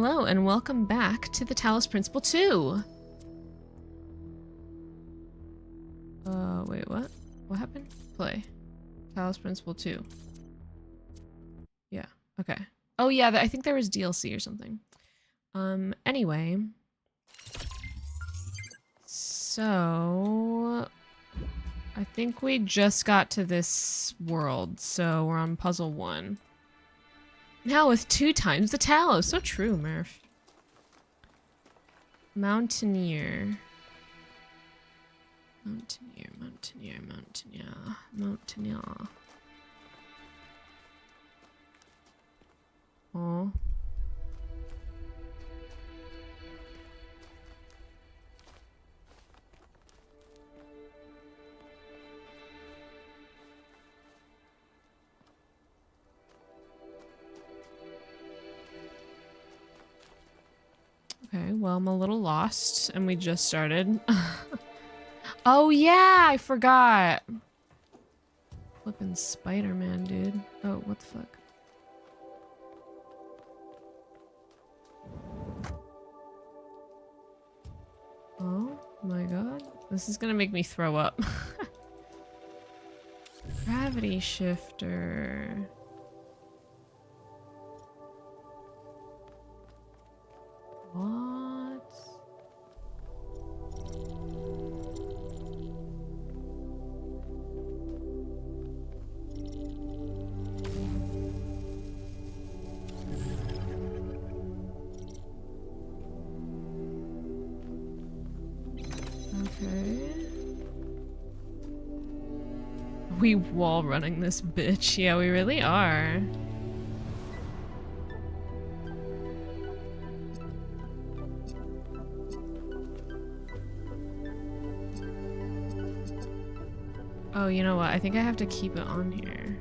Hello and welcome back to the Talos Principle 2. Wait, what? What happened? Play. Talos Principle 2. Yeah, okay. Oh yeah, I think there was DLC or something. Anyway. So... I think we just got to this world, so we're on puzzle 1. Now with 2 times the Talos. So true, Murph. Mountaineer. Mountaineer, mountaineer, mountaineer, mountaineer. Oh. Okay, well, I'm a little lost, and we just started. Oh, yeah, I forgot. Flippin' Spider-Man, dude. Oh, what the fuck? Oh, my god. This is gonna make me throw up. Gravity shifter. What? Okay. We wall running this bitch. Yeah, we really are. Oh, you know what? I think I have to keep it on here.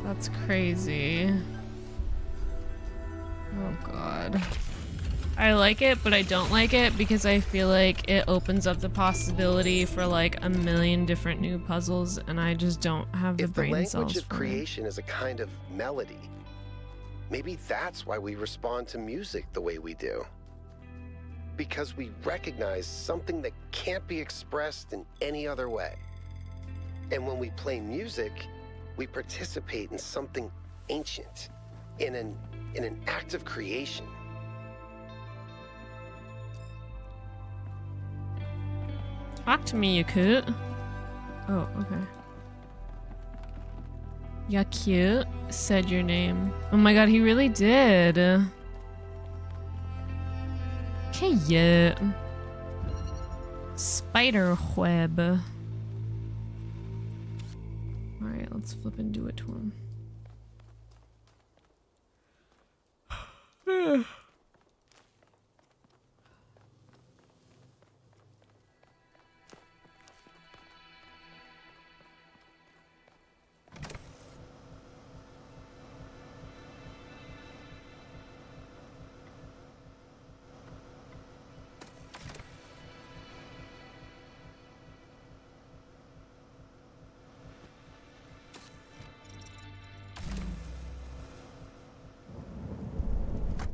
That's crazy. Oh god. I like it, but I don't like it because I feel like it opens up the possibility for like a million different new puzzles, and I just don't have the brain cells for it. If the language of creation is a kind of melody, maybe that's why we respond to music the way we do. Because we recognize something that can't be expressed in any other way. And when we play music, we participate in something ancient, in an act of creation. Talk to me, you cute. Oh, okay. Yeah, cute. Said your name. Oh my god, he really did. Okay, yeah. Spider web. Alright, let's flip and do it to him.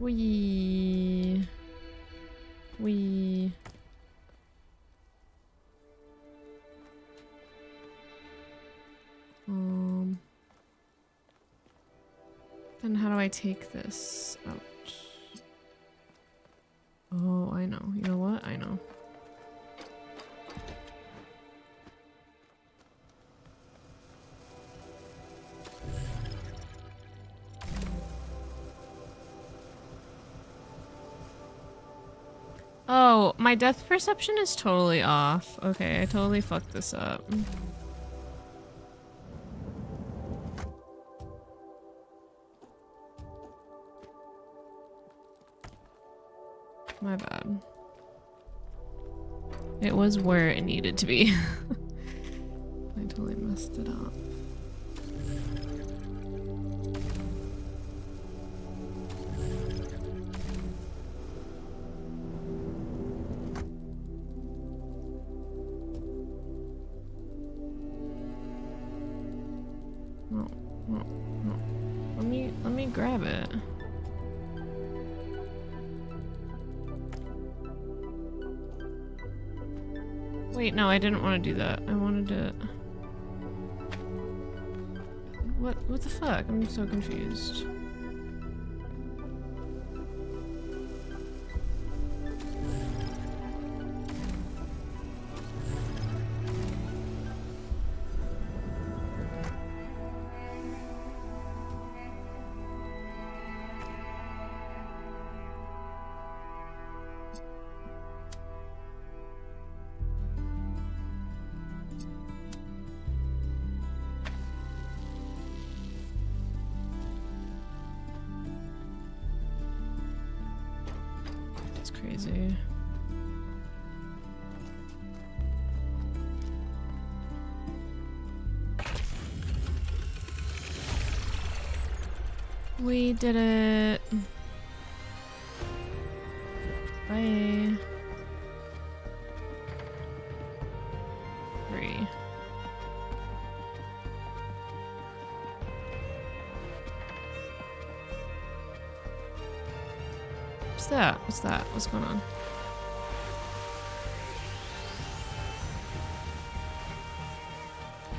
Wee. Then how do I take this out? Oh, I know. You know what? I know. Oh, my depth perception is totally off. Okay, I totally fucked this up. My bad. It was where it needed to be. I totally messed it up. no. Let me grab it. Wait, no, I didn't want to do that. I wanted to... What the fuck? I'm so confused. It's crazy. We did it. Bye. 3. What's that? What's that? What's going on?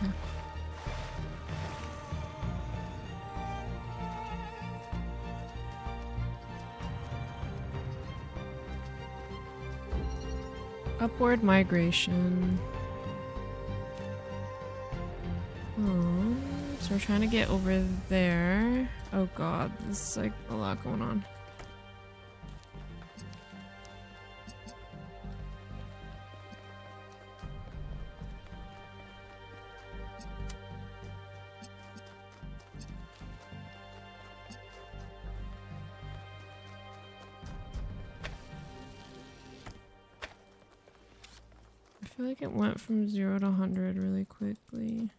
Okay. Upward migration. Oh, so we're trying to get over there. Oh god, this is like a lot going on. I feel like it went from 0 to 100 really quickly.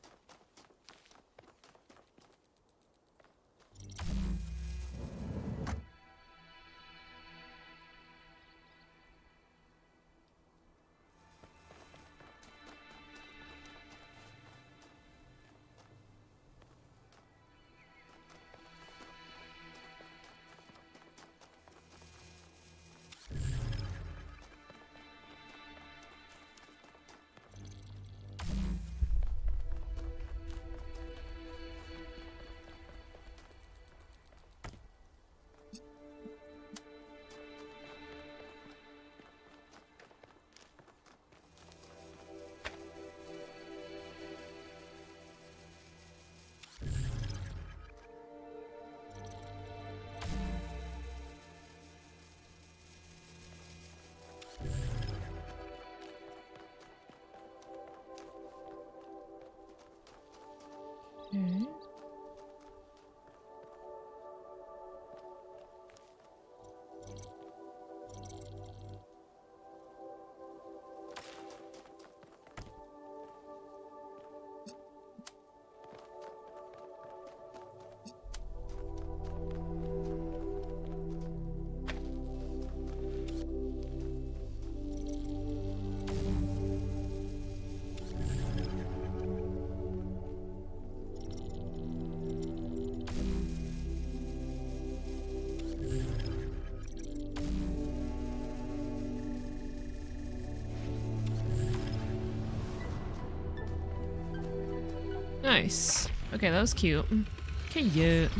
Okay. Nice. Okay, that was cute. Cute.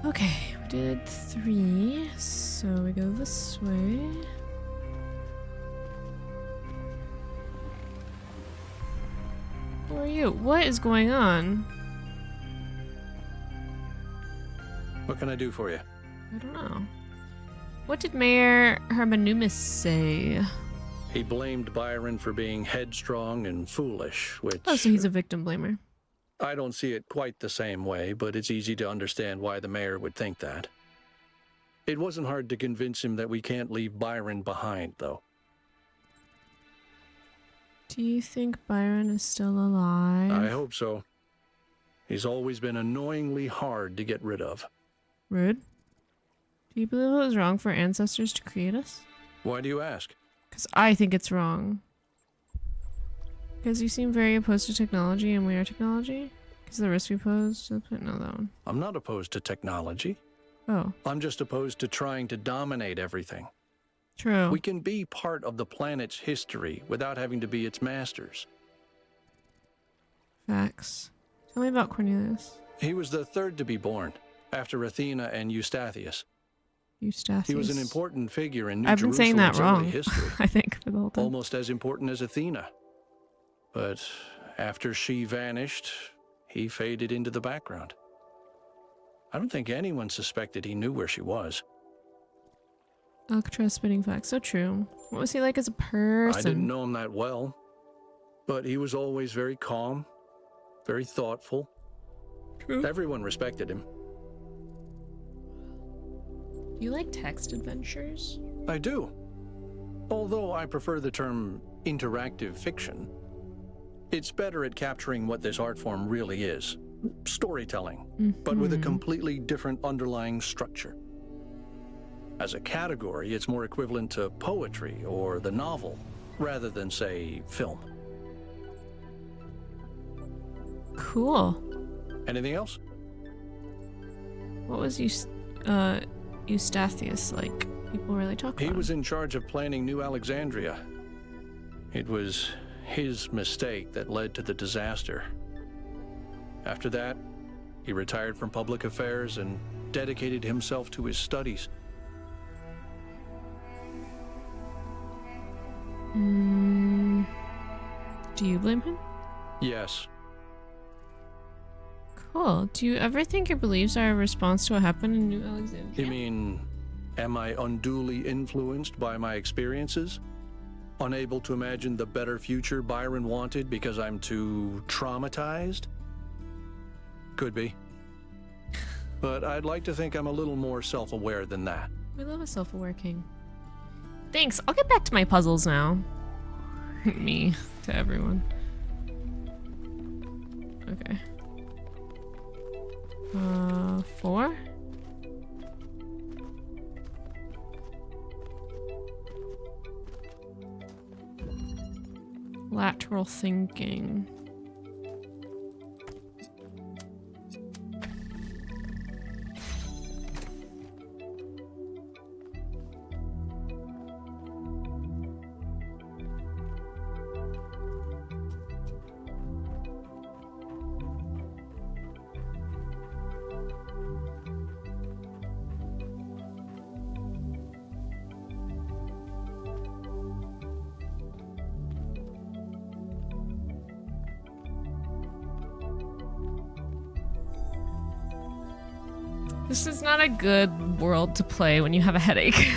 Okay, we did 3, so we go this way. Who are you? What is going on? What can I do for you? I don't know. What did Mayor Hermanumis say? He blamed Byron for being headstrong and foolish, which... Oh, so he's a victim blamer. I don't see it quite the same way, but it's easy to understand why the mayor would think that. It wasn't hard to convince him that we can't leave Byron behind, though. Do you think Byron is still alive? I hope so. He's always been annoyingly hard to get rid of. Rude. Do you believe it was wrong for ancestors to create us? Why do you ask? Because I think it's wrong. Because you seem very opposed to technology and we are technology? Because the risk we pose? No, that one. I'm not opposed to technology. Oh. I'm just opposed to trying to dominate everything. True. We can be part of the planet's history without having to be its masters. Facts. Tell me about Cornelius. He was the third to be born, after Athena and Eustathius. Eustathius. He was an important figure in New I've been saying that Jerusalem's wrong. early history. I think for the whole time. Almost as important as Athena. But after she vanished, he faded into the background. I don't think anyone suspected he knew where she was. Alcatraz spitting facts. So true. What was he like as a person? I didn't know him that well, but he was always very calm, very thoughtful. True. Everyone respected him. Do you like text adventures? I do. Although I prefer the term interactive fiction. It's better at capturing what this art form really is. Storytelling, but with a completely different underlying structure. As a category, it's more equivalent to poetry or the novel, rather than, say, film. Cool. Anything else? What was Eustathius like? People really talk about He him. was in charge of planning New Alexandria. It was his mistake that led to the disaster. After that, he retired from public affairs and dedicated himself to his studies. Do you blame him? Yes. Cool. Do you ever think your beliefs are a response to what happened in New Alexandria? You mean, am I unduly influenced by my experiences? Unable to imagine the better future Byron wanted because I'm too traumatized? Could be. But I'd like to think I'm a little more self-aware than that. We love a self-aware king. Thanks. I'll get back to my puzzles now. Me to everyone. Okay. 4? Lateral thinking. This is not a good world to play when you have a headache.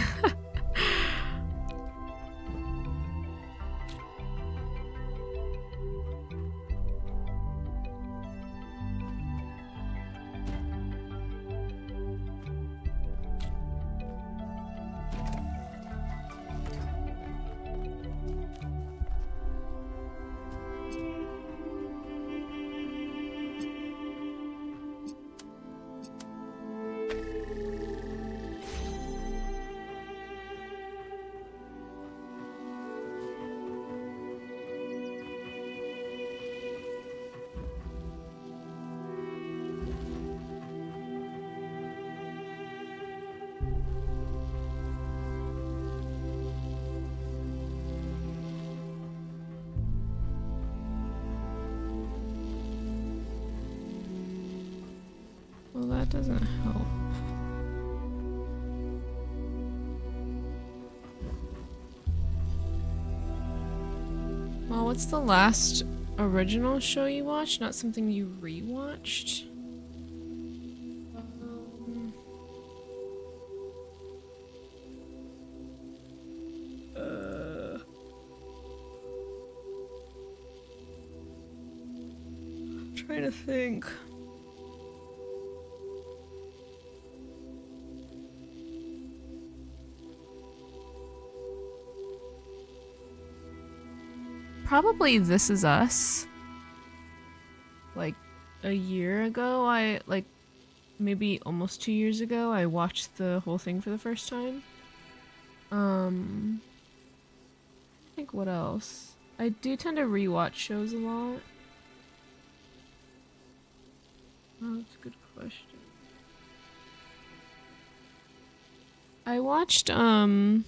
Well, that doesn't help. Well, what's the last original show you watched? Not something you rewatched? I'm trying to think. Probably This Is Us. Like a year ago, maybe almost 2 years ago, I watched the whole thing for the first time. I think what else? I do tend to rewatch shows a lot. Oh, that's a good question. I watched, oh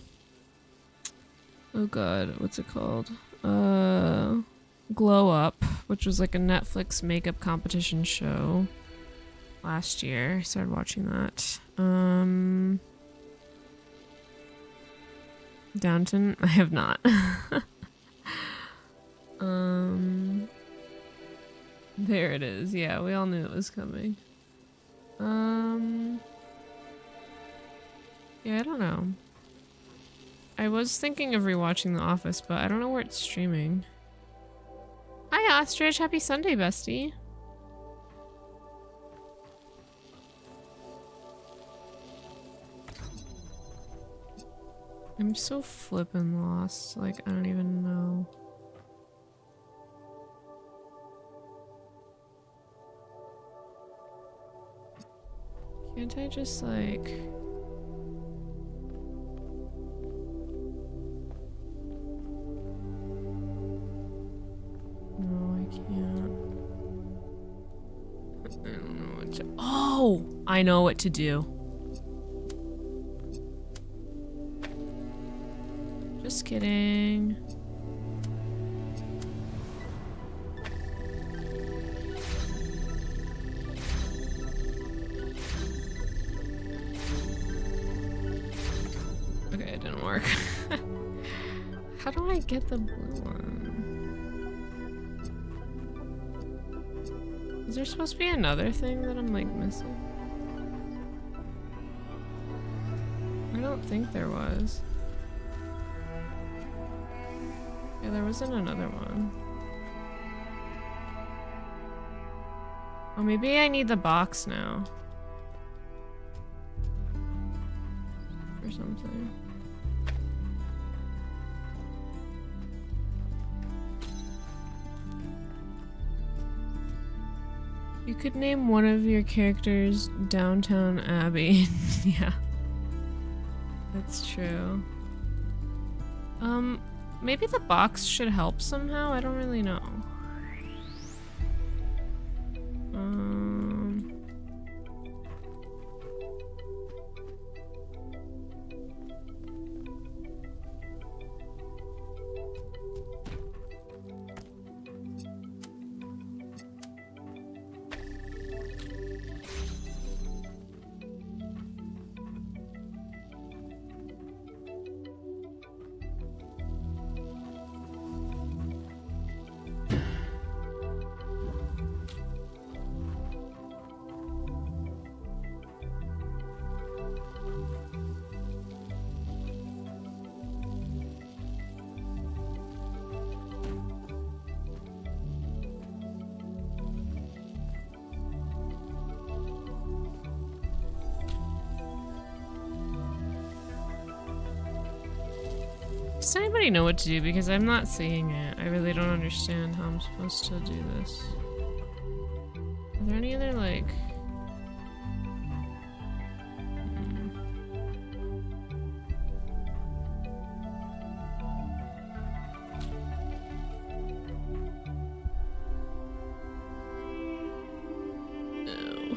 god, what's it called? Glow Up, which was like a Netflix makeup competition show last year. I started watching that. Downton? I have not. There it is. Yeah, we all knew it was coming. Yeah, I don't know. I was thinking of rewatching The Office, but I don't know where it's streaming. Hi, Ostrich. Happy Sunday, bestie. I'm so flippin' lost. Like, I don't even know. Can't I just, like... No, I can't. I don't know what to... Oh! I know what to do. Just kidding. Okay, it didn't work. How do I get the blue one? Is there supposed to be another thing that I'm like missing? I don't think there was. Yeah, there wasn't another one. Oh, maybe I need the box now. Or something. You could name one of your characters Downtown Abbey. Yeah. That's true. Maybe the box should help somehow? I don't really know. Does anybody know what to do? Because I'm not seeing it. I really don't understand how I'm supposed to do this. Are there any other, like... No.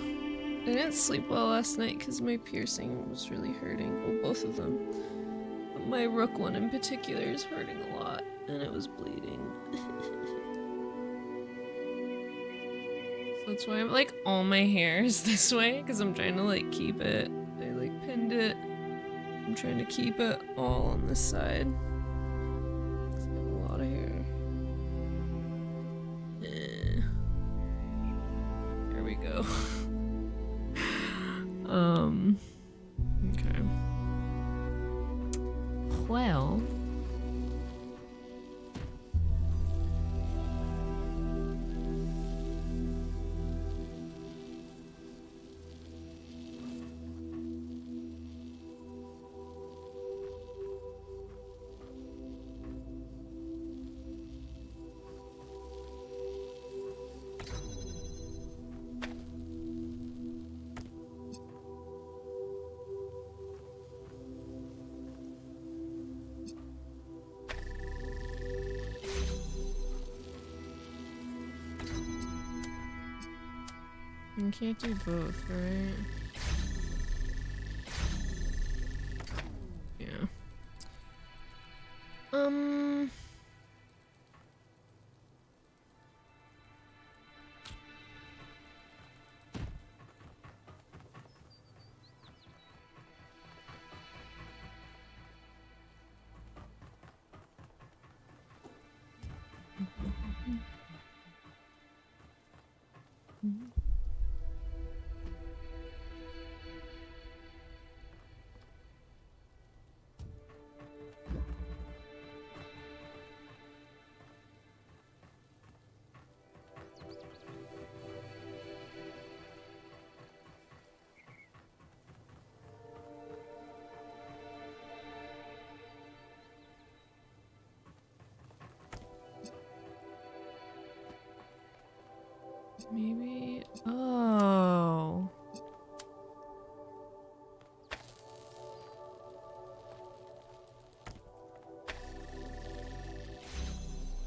I didn't sleep well last night because my piercing was really hurting. Well, both of them. My rook one in particular is hurting a lot, and it was bleeding. So that's why I'm like, all my hair is this way, because I'm trying to like keep it. I like pinned it. I'm trying to keep it all on this side. 'Cause I have a lot of hair. There we go. Okay. Well, You can't do both, right? Yeah. Maybe. Oh.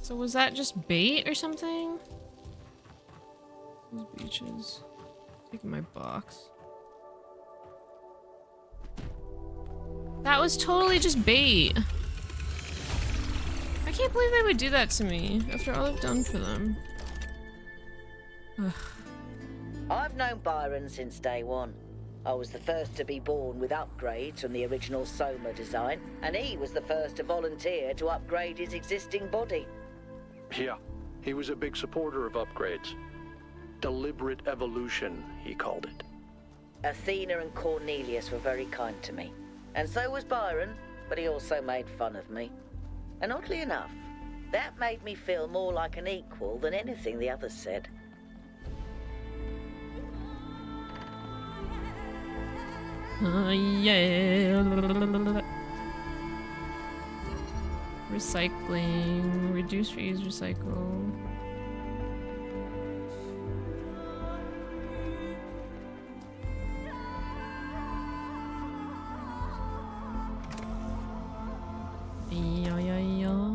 So was that just bait or something? Those beaches. Taking my box. That was totally just bait. I can't believe they would do that to me after all I've done for them. Ugh. I've known Byron since day one. I was the first to be born with upgrades from the original Soma design, and he was the first to volunteer to upgrade his existing body. Yeah, he was a big supporter of upgrades. Deliberate evolution, he called it. Athena and Cornelius were very kind to me. And so was Byron, but he also made fun of me. And oddly enough, that made me feel more like an equal than anything the others said. Yeah. Recycling. Reduce, reuse, recycle. Yeah, yeah, yeah.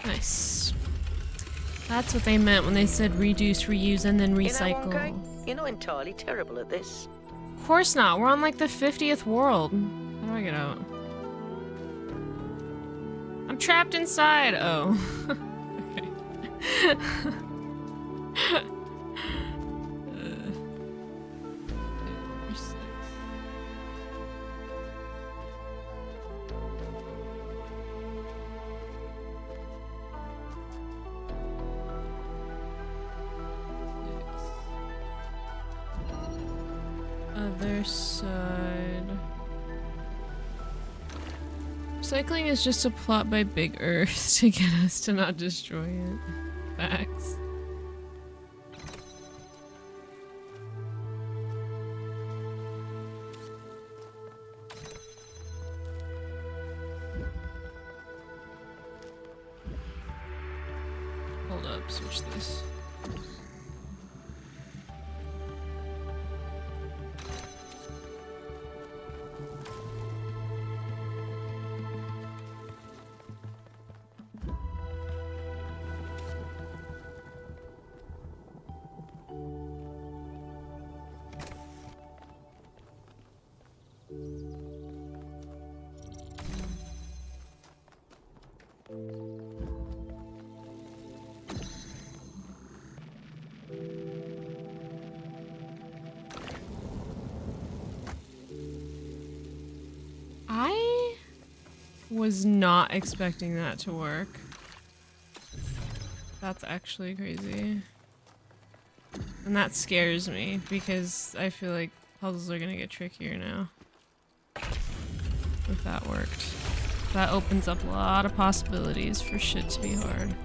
Nice. That's what they meant when they said reduce, reuse, and then recycle. You know, okay? You're not entirely terrible at this. Of course not. We're on like the 50th world. How do I get out? I'm trapped inside. Oh. Okay. other side. Recycling is just a plot by Big Earth to get us to not destroy it. Facts. Hold up, switch this. I was not expecting that to work. That's actually crazy. And that scares me because I feel like puzzles are gonna get trickier now. If that worked. That opens up a lot of possibilities for shit to be hard.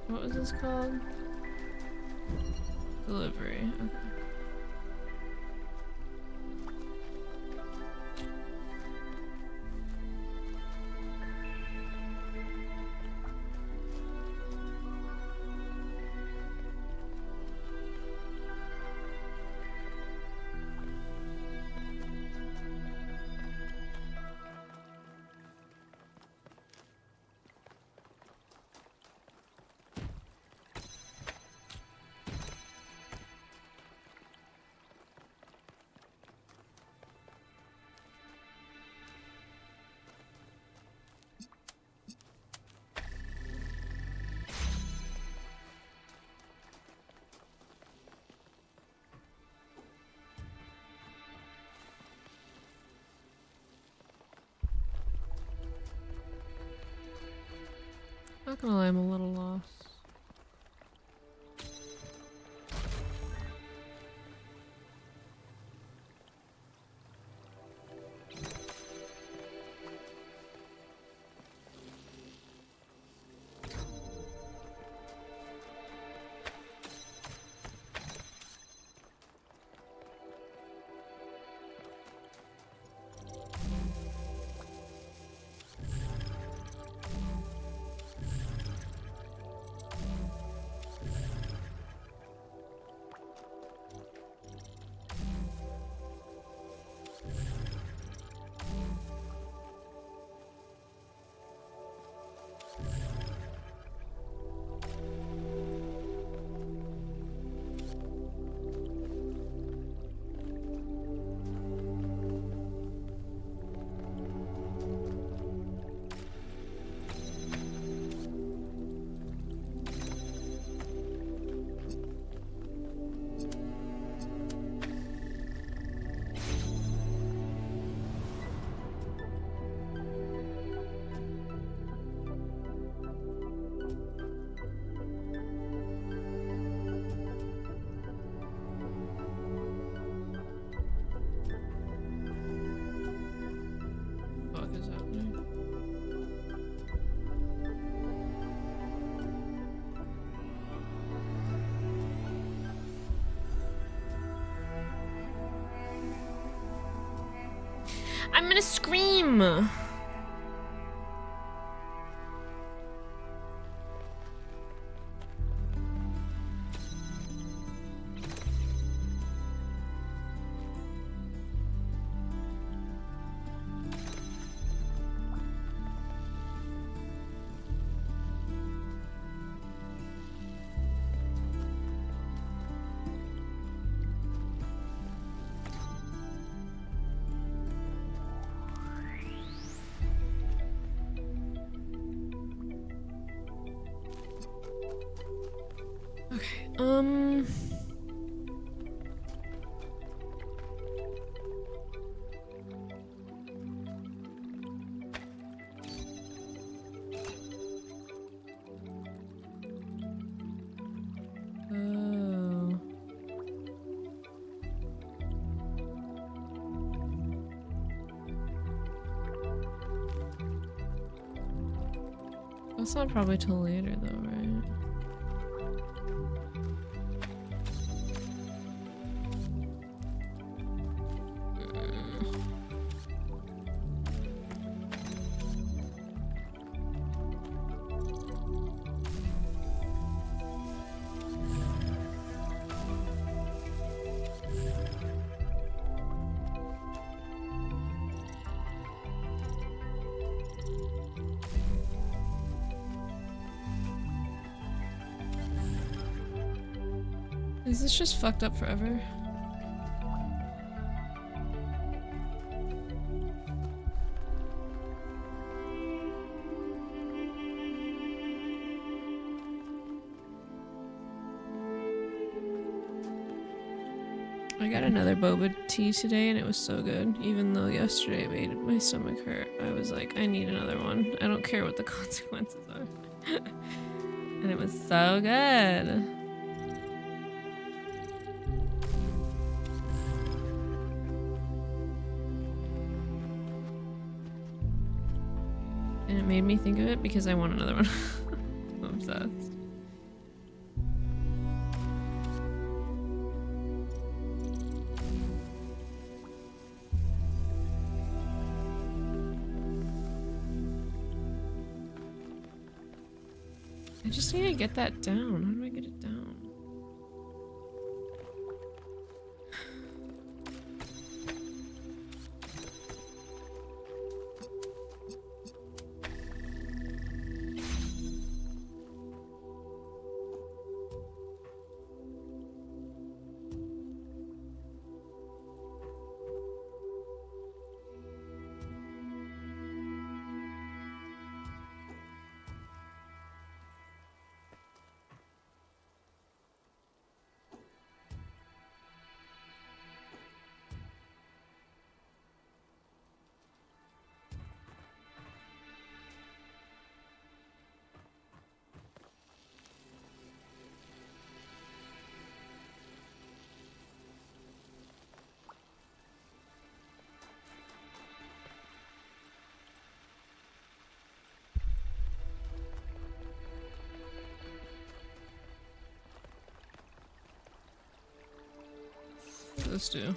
What was this called? Delivery. Okay. Not gonna lie, I'm a little lost. I'm gonna scream! Um... Oh. That's not probably till later though, right? Is this just fucked up forever? I got another boba tea today and it was so good. Even though yesterday it made my stomach hurt. I was like, I need another one. I don't care what the consequences are. And it was so good. And it made me think of it because I want another one. I'm obsessed. I just need to get that down. How do I get it down? What does this do?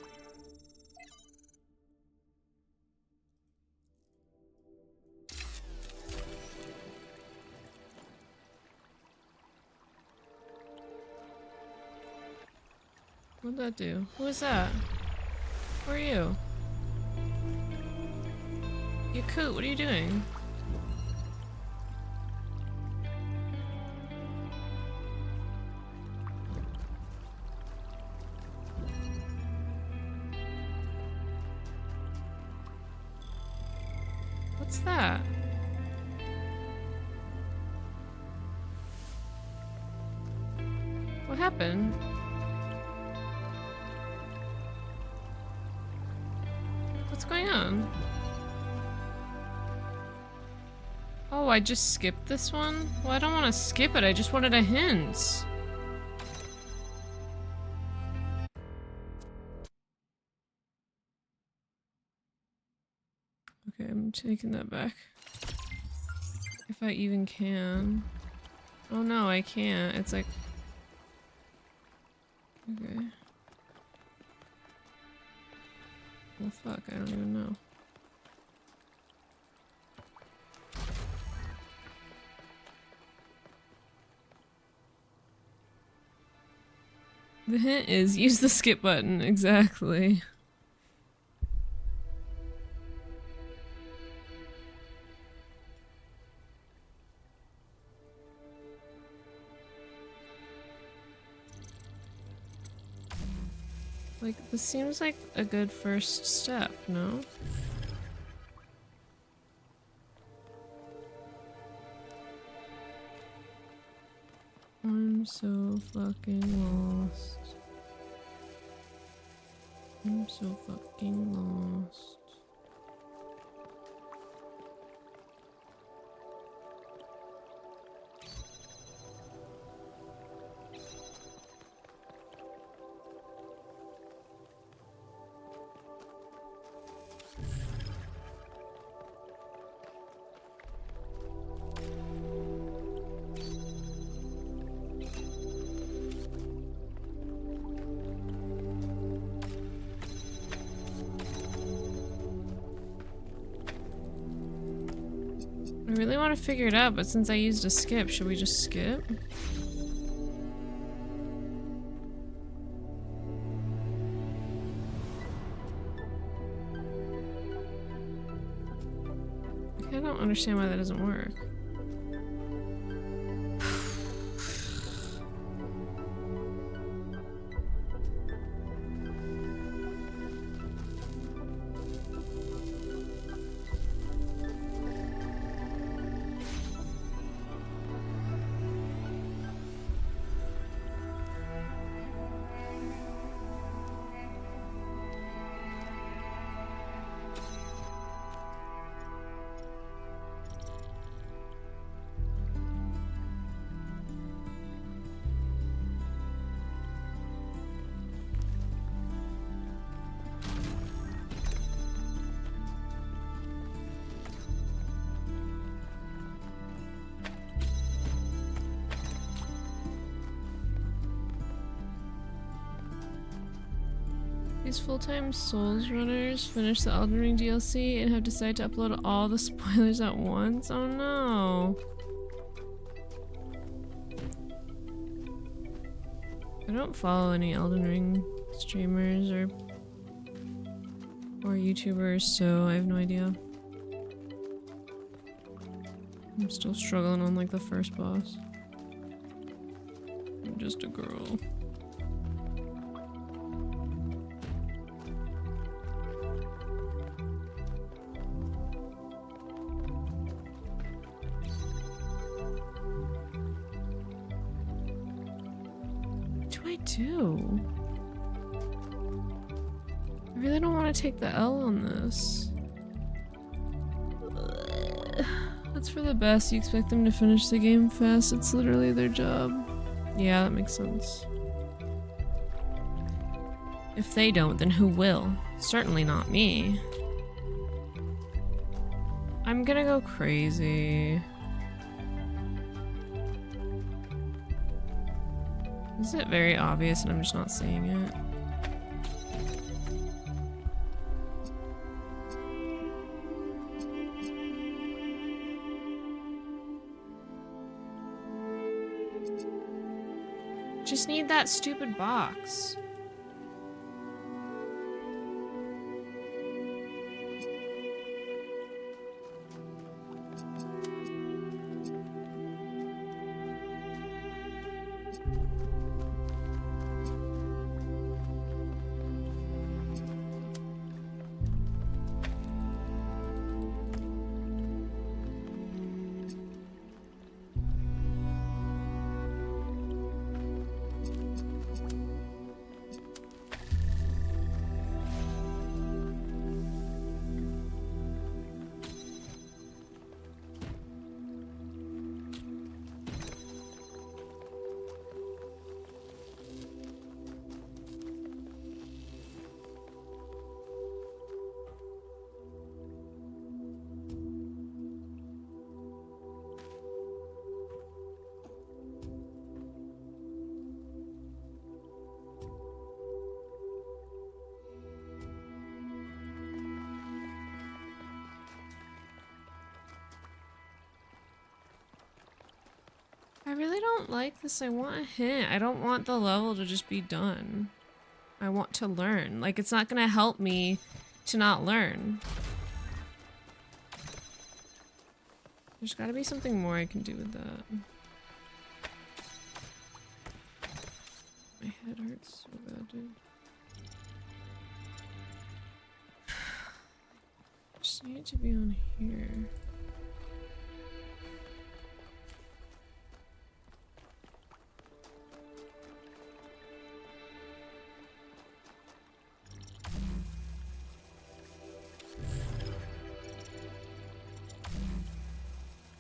What'd that do? Who is that? Who are you? You coot, what are you doing? What's that? What happened? What's going on? Oh, I just skipped this one? Well, I don't want to skip it, I just wanted a hint. Okay, I'm taking that back. If I even can. Oh no, I can't. It's like... Okay. Well, fuck, I don't even know. The hint is use the skip button, exactly. Like, this seems like a good first step, no? Orange so fucking lost. I'm so fucking lost. I really want to figure it out, but since I used a skip, should we just skip? I don't understand why that doesn't work. These full-time Souls runners finish the Elden Ring DLC and have decided to upload all the spoilers at once? Oh no. I don't follow any Elden Ring streamers or YouTubers, so I have no idea. I'm still struggling on like the first boss. I'm just a girl. Do? I really don't want to take the L on this. That's for the best. You expect them to finish the game fast. It's literally their job. Yeah, that makes sense. If they don't, then who will? Certainly not me. I'm gonna go crazy. Is it very obvious and I'm just not seeing it? Just need that stupid box. I really don't like this. I want a hint. I don't want the level to just be done. I want to learn. Like, it's not gonna help me to not learn. There's gotta be something more I can do with that. My head hurts so bad, dude. Just need it to be on here.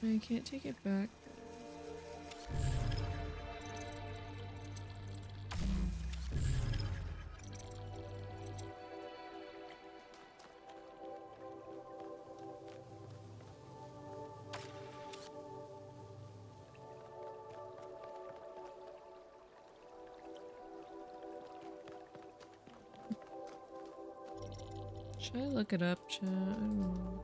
I can't take it back. Should I look it up, chat? I don't know.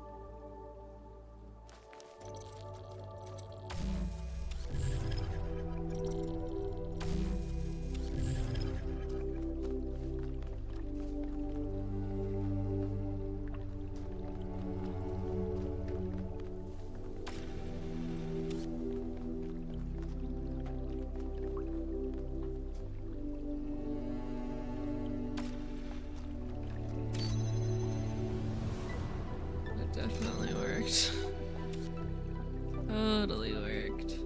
Definitely worked. Totally worked.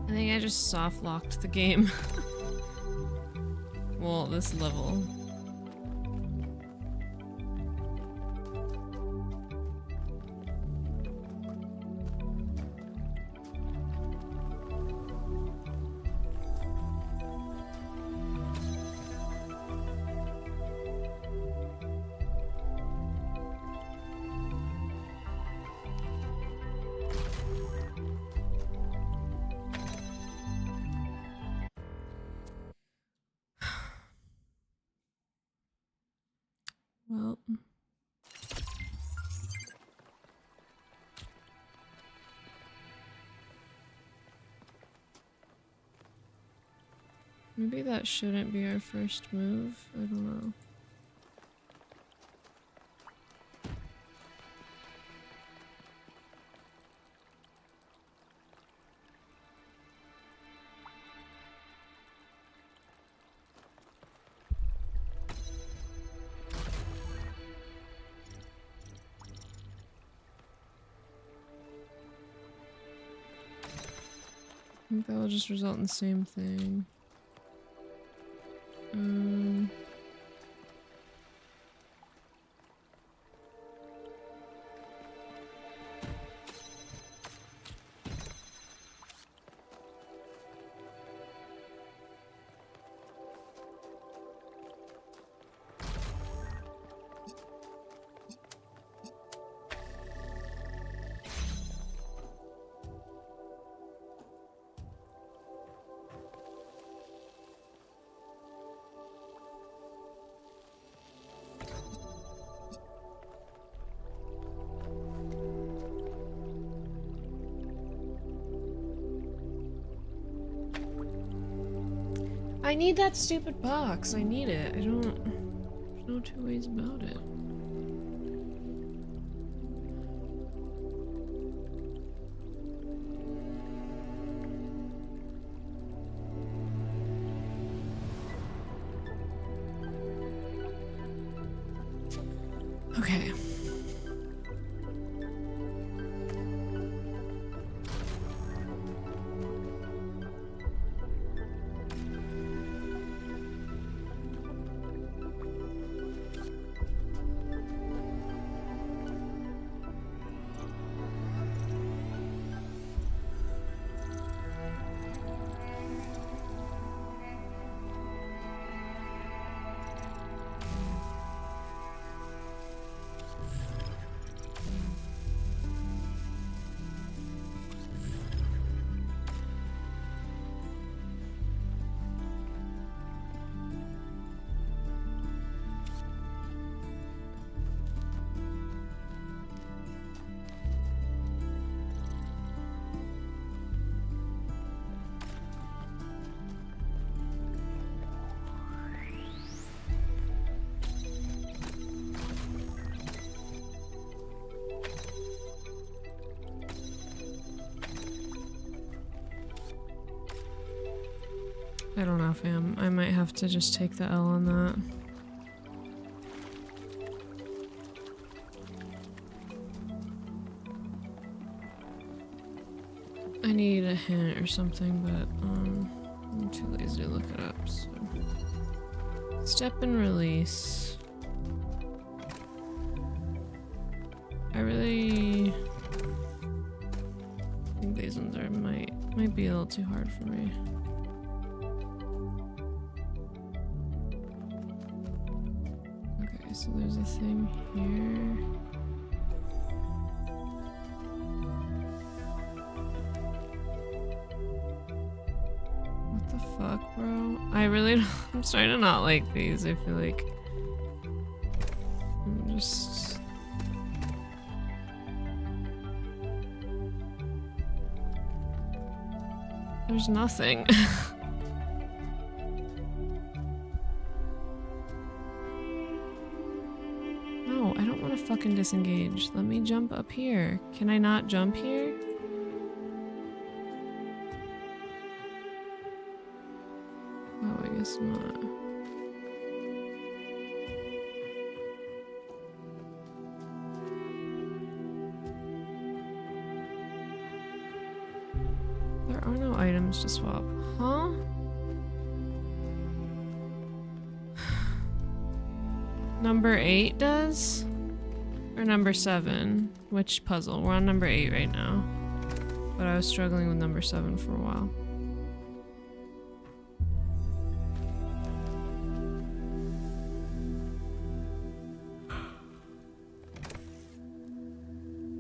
I think I just soft locked the game. Well, this level. Well, maybe that shouldn't be our first move. I don't know. I think that will just result in the same thing. I need that stupid box. I need it. There's no two ways about it. Okay. I don't know, fam. I might have to just take the L on that. I need a hint or something, but I'm too lazy to look it up, so. Step and release. I really think these ones are might be a little too hard for me. Okay, so there's a thing here. What the fuck, bro? I really don't, I'm starting to not like these. I feel like I'm just... There's nothing. No, I don't want to fucking disengage. Let me jump up here. Can I not jump here? Oh, I guess not. There are no items to swap. Huh? Number 8 does? Or number 7? Which puzzle? We're on number 8 right now. But I was struggling with number 7 for a while.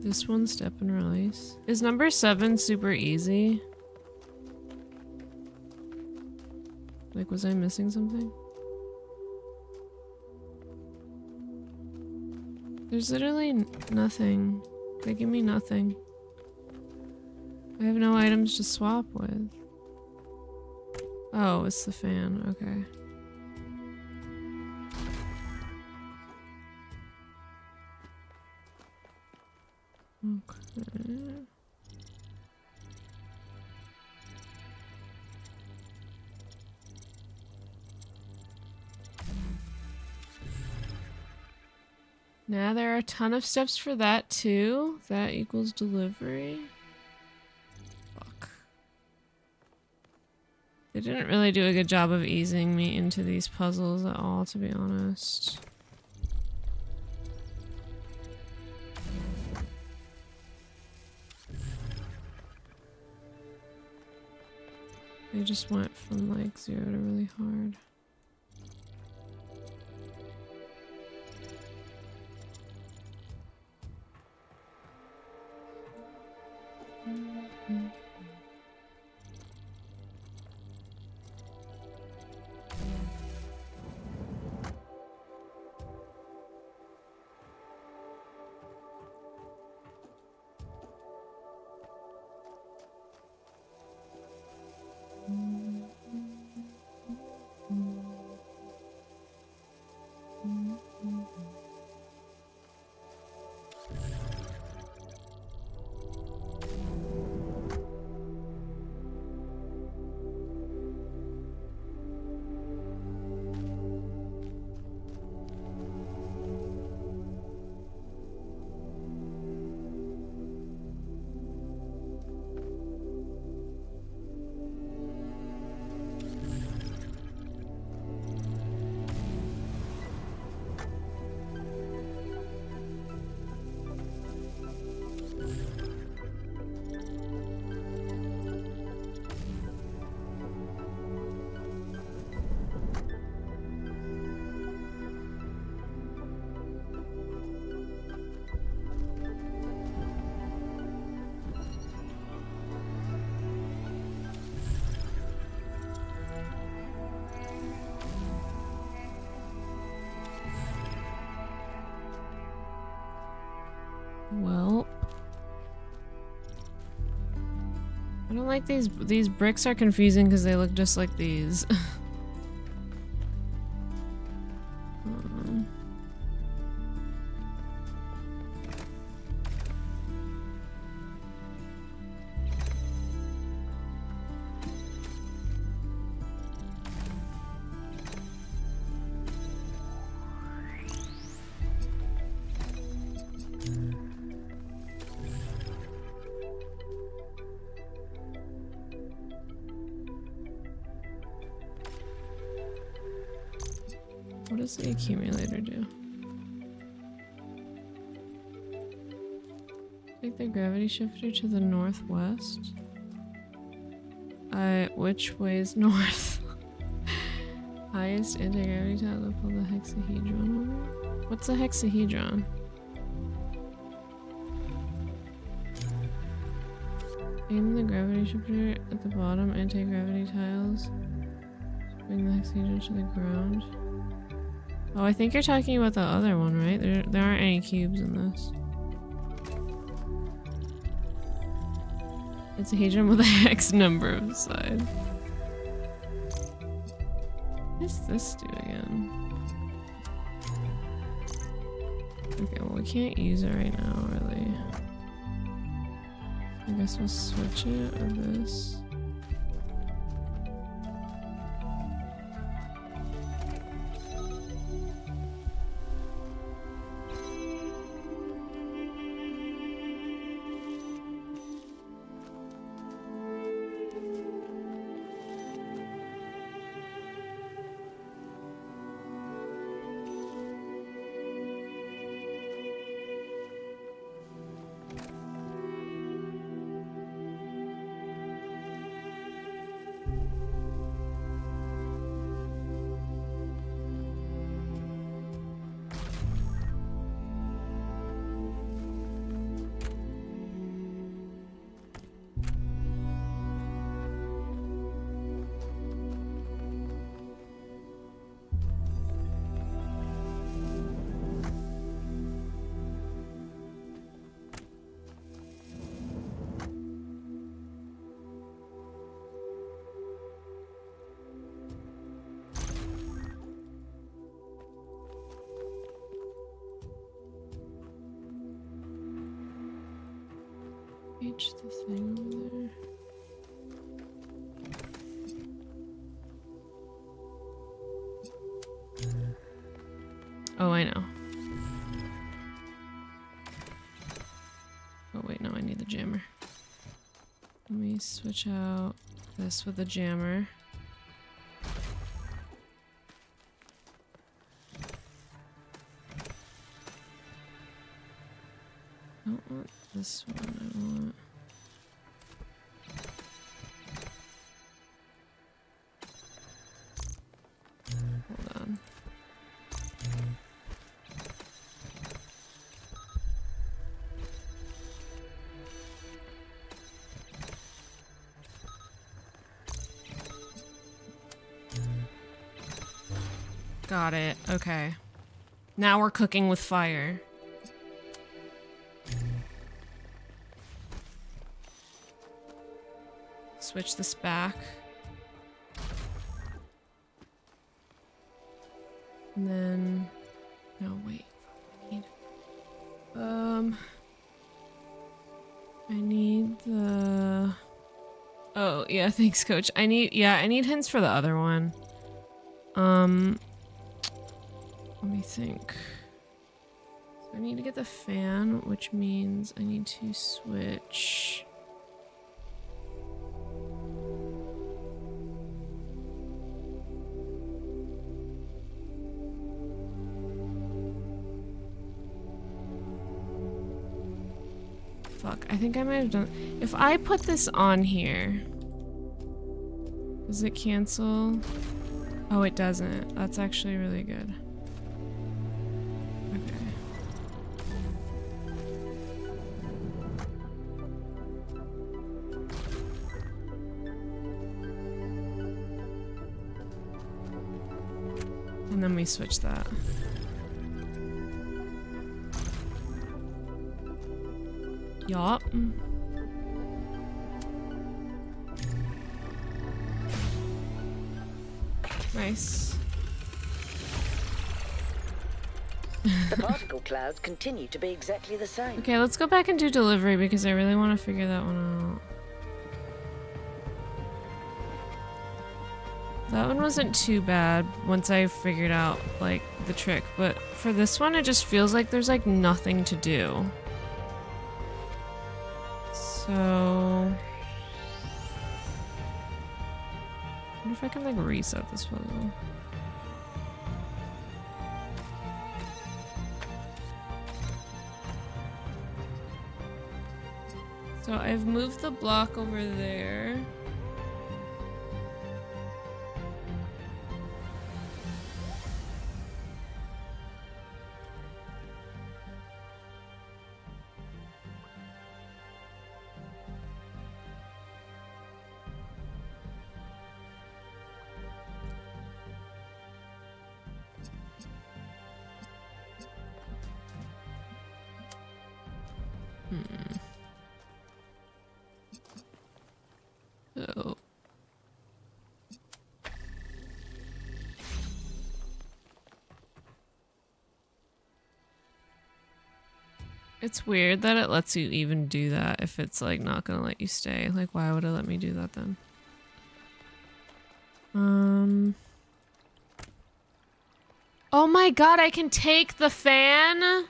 This one, step and release. Is number 7 super easy? Like, was I missing something? There's literally nothing. They give me nothing. I have no items to swap with. Oh, it's the fan. Okay. Okay. Now there are a ton of steps for that too. That equals delivery. Fuck. They didn't really do a good job of easing me into these puzzles at all, to be honest. They just went from like 0 to really hard. Well, I don't like these bricks are confusing because they look just like these. does the accumulator do? Take the gravity shifter to the northwest. Which way is north? Highest anti-gravity tile to pull the hexahedron over? What's a hexahedron? Aim the gravity shifter at the bottom anti-gravity tiles. Bring the hexahedron to the ground. Oh, I think you're talking about the other one, right? There aren't any cubes in this. It's a hedron with a hex number beside. What does this do again? Okay, well we can't use it right now, really. I guess we'll switch it or this. H the thing over there. Oh, I know. Oh wait, no, I need the jammer. Let me switch out this with the jammer. I don't want this one, I want... Hold on. Got it. Okay. Now we're cooking with fire. Switch this back. And then... No, wait. I need the... Oh, yeah, thanks, Coach. I need hints for the other one. Let me think. So I need to get the fan, which means I need to switch... Fuck, I think I might have done... If I put this on here... Does it cancel? Oh, it doesn't. That's actually really good. Okay. And then we switch that. Yup. Nice. The particle clouds continue to be exactly the same. Okay, let's go back and do delivery because I really want to figure that one out. That one wasn't too bad once I figured out, like, the trick, but for this one it just feels like there's, like, nothing to do. So... I wonder if I can, like, reset this puzzle. So I've moved the block over there. So it's weird that it lets you even do that if it's like not gonna let you stay. Like, why would it let me do that then? Oh my god, I can take the fan?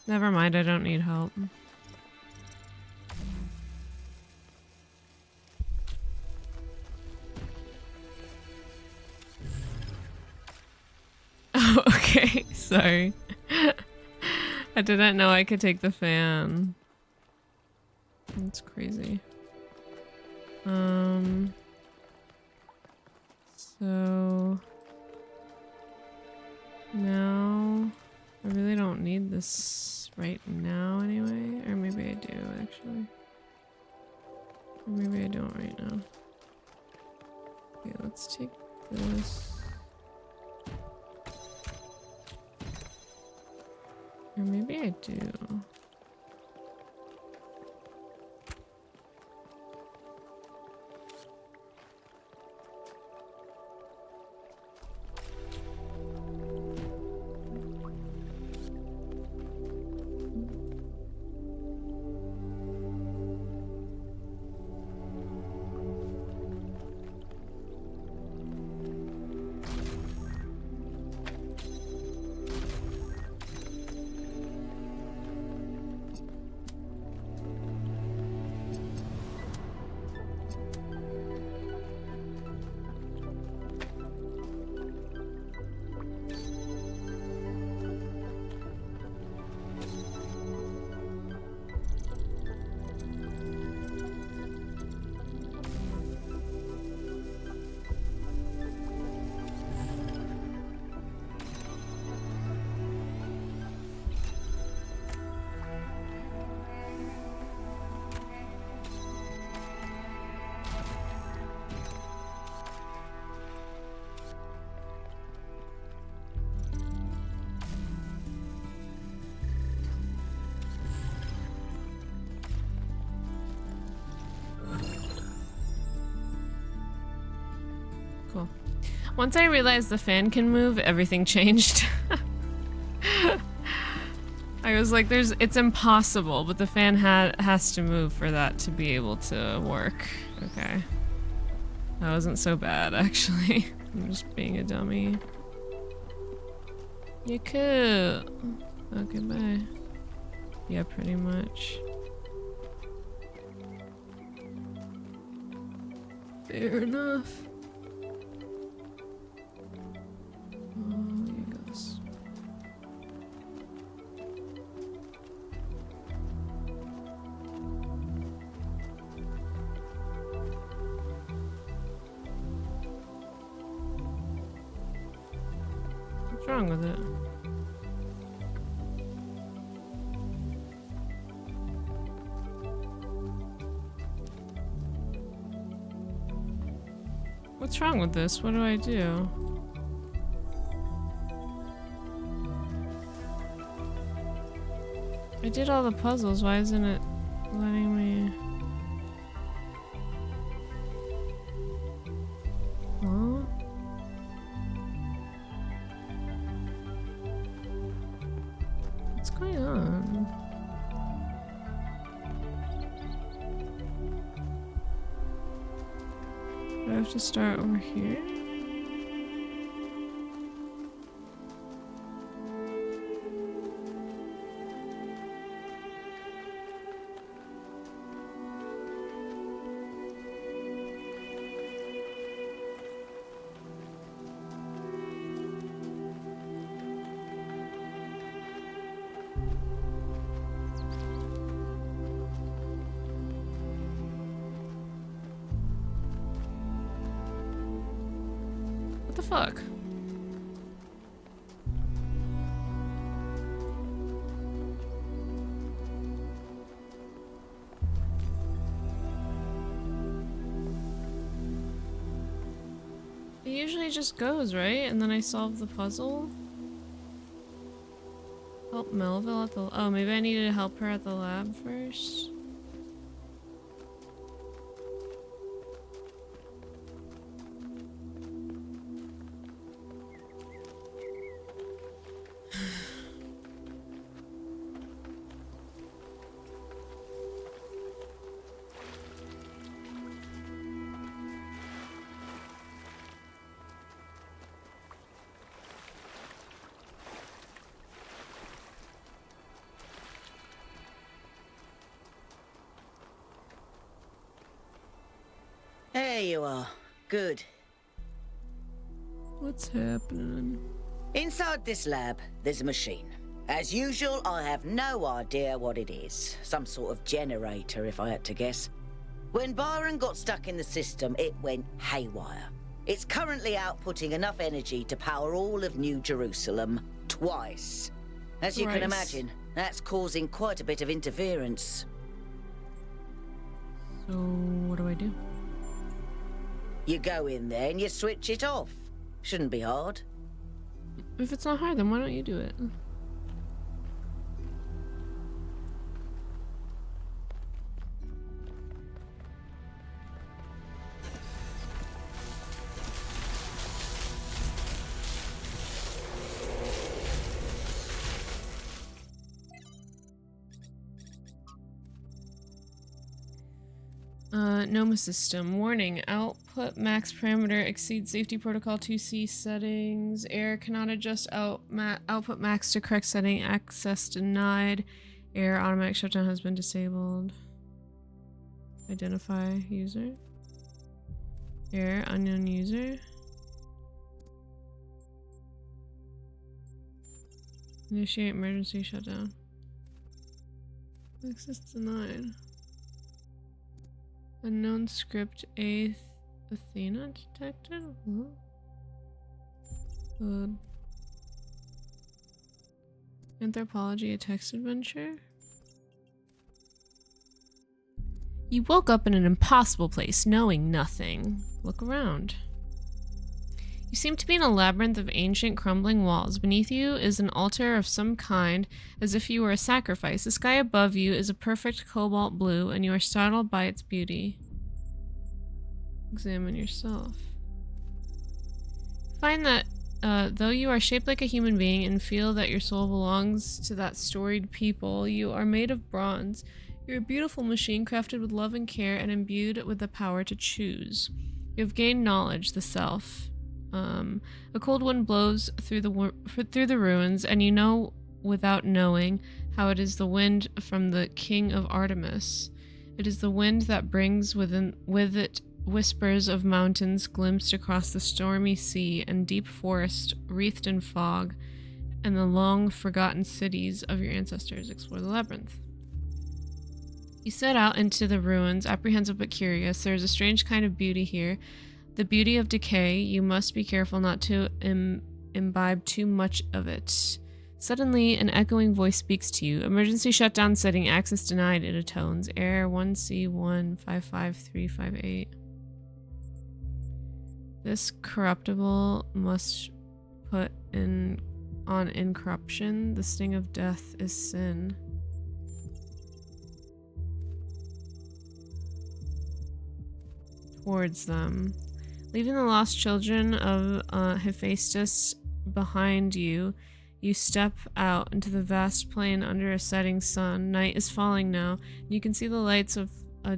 Never mind, I don't need help. Oh, okay, sorry. I didn't know I could take the fan. That's crazy. So now I really don't need this right now anyway, or maybe I do actually. Or maybe I don't right now. Okay, let's take this. Or maybe I do. Cool. Once I realized the fan can move, everything changed. I was like, it's impossible, but the fan has to move for that to be able to work. Okay. That wasn't so bad, actually. I'm just being a dummy. You could. Okay, bye. Yeah, pretty much. Fair enough. Oh, here goes. What's wrong with it? What's wrong with this? What do I do? I did all the puzzles. Why isn't it letting me? Huh? What's going on? Do I have to start over here? fuck? It usually just goes, right? And then I solve the puzzle? Help Melville at the... Oh, maybe I needed to help her at the lab first? There you are. Good. What's happening? Inside this lab, there's a machine. As usual, I have no idea what it is. Some sort of generator, if I had to guess. When Byron got stuck in the system, it went haywire. It's currently outputting enough energy to power all of New Jerusalem twice. As you can imagine, that's causing quite a bit of interference. So, what do I do? You go in there and you switch it off. Shouldn't be hard. If it's not hard, then why don't you do it? Noma system. Warning. Output max parameter exceeds safety protocol 2C settings. Error cannot adjust output max to correct setting. Access denied. Error automatic shutdown has been disabled. Identify user. Error unknown user. Initiate emergency shutdown. Access denied. Unknown script Athena detected? What? Anthropology, a text adventure? You woke up in an impossible place, knowing nothing. Look around. You seem to be in a labyrinth of ancient crumbling walls. Beneath you is an altar of some kind, as if you were a sacrifice. The sky above you is a perfect cobalt blue, and you are startled by its beauty. Examine yourself. Find that though you are shaped like a human being and feel that your soul belongs to that storied people, you are made of bronze. You're a beautiful machine crafted with love and care and imbued with the power to choose. You have gained knowledge, the self. A cold wind blows through the ruins, and you know without knowing how it is the wind from the king of Artemis. It is the wind that brings with it whispers of mountains glimpsed across the stormy sea and deep forest wreathed in fog, and the long forgotten cities of your ancestors. Explore the labyrinth. You set out into the ruins, apprehensive but curious. There is a strange kind of beauty here. The beauty of decay. You must be careful not to imbibe too much of it. Suddenly, an echoing voice speaks to you. Emergency shutdown setting. Access denied, it atones. Error 1C155358. This corruptible must put on incorruption. The sting of death is sin. Towards them. Leaving the lost children of Hephaestus behind you, you step out into the vast plain under a setting sun. Night is falling now. You can see the lights of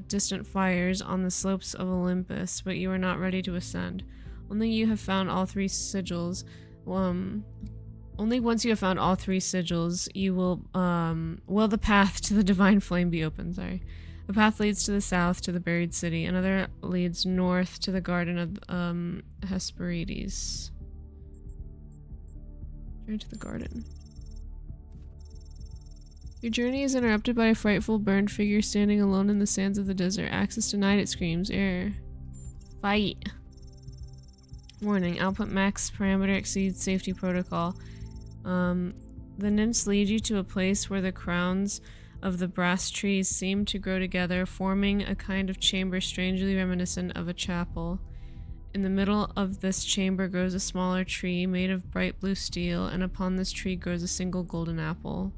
distant fires on the slopes of Olympus, but you are not ready to ascend. Only you have found all three sigils. Only once you have found all three sigils, you will the path to the divine flame be open. Sorry. The path leads to the south to the buried city. Another leads north to the garden of Hesperides. Turn to the garden. Your journey is interrupted by a frightful burned figure standing alone in the sands of the desert. Access denied, it screams. Error. Fight. Warning, output max parameter exceeds safety protocol. The nymphs lead you to a place where the crowns of the brass trees seem to grow together, forming a kind of chamber strangely reminiscent of a chapel. In the middle of this chamber grows a smaller tree made of bright blue steel, and upon this tree grows a single golden apple.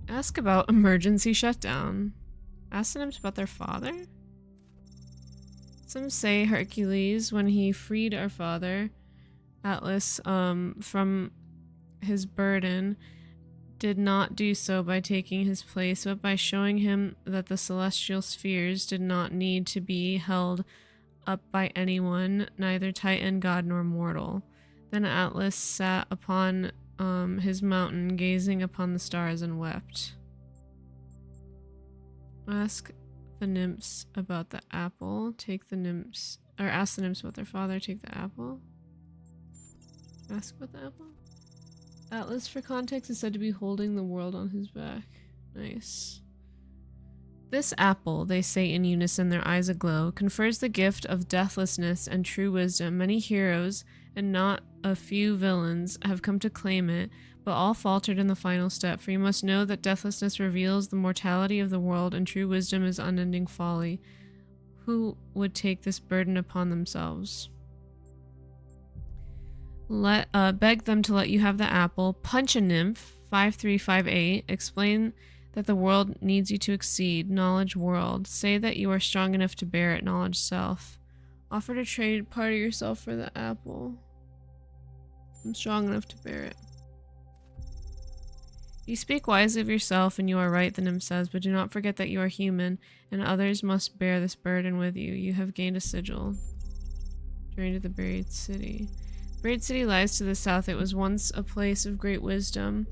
Ask about emergency shutdown. Ask the nymphs about their father? Some say Hercules, when he freed our father, Atlas, from his burden, did not do so by taking his place, but by showing him that the celestial spheres did not need to be held up by anyone, neither Titan, god, nor mortal. Then Atlas sat upon his mountain, gazing upon the stars, and wept. Ask the nymphs about the apple. Take the nymphs, or ask the nymphs about their father. Take the apple. Ask about the apple. Atlas, for context, is said to be holding the world on his back. Nice. This apple, they say in unison, their eyes aglow, confers the gift of deathlessness and true wisdom. Many heroes, and not a few villains, have come to claim it, but all faltered in the final step, for you must know that deathlessness reveals the mortality of the world, and true wisdom is unending folly. Who would take this burden upon themselves? Beg them to let you have the apple. Punch a nymph, 5358. Explain that the world needs you to exceed. Knowledge world. Say that you are strong enough to bear it. Knowledge self. Offer to trade part of yourself for the apple. I'm strong enough to bear it. You speak wisely of yourself, and you are right, the nymph says, but do not forget that you are human, and others must bear this burden with you. You have gained a sigil. Journey to the buried city. Buried City lies to the south. It was once a place of great wisdom.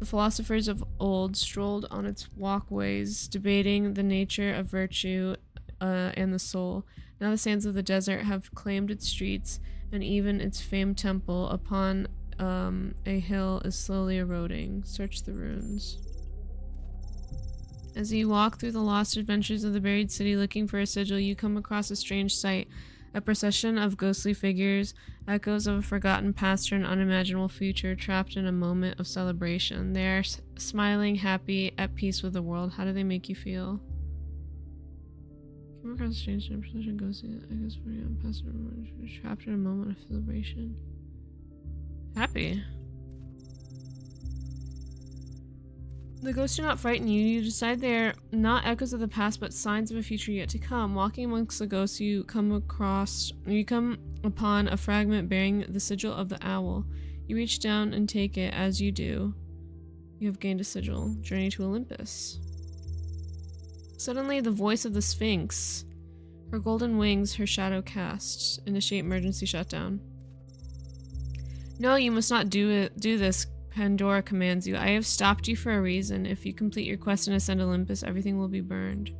The philosophers of old strolled on its walkways, debating the nature of virtue and the soul. Now the sands of the desert have claimed its streets, and even its famed temple upon a hill is slowly eroding. Search the ruins. As you walk through the lost adventures of the buried city looking for a sigil, you come across a strange sight. A procession of ghostly figures, echoes of a forgotten past or an unimaginable future, trapped in a moment of celebration. They are smiling, happy, at peace with the world. How do they make you feel? Come across a strange procession, ghostly echoes of a forgotten past or trapped in a moment of celebration. Happy. The ghosts do not frighten you. You decide they are not echoes of the past, but signs of a future yet to come. Walking amongst the ghosts, you come upon a fragment bearing the sigil of the owl. You reach down and take it. As you do, you have gained a sigil. Journey to Olympus. Suddenly, the voice of the Sphinx. Her golden wings, her shadow cast. Initiate emergency shutdown. No, you must not do this. Pandora commands you. I have stopped you for a reason. If you complete your quest and ascend Olympus, everything will be burned.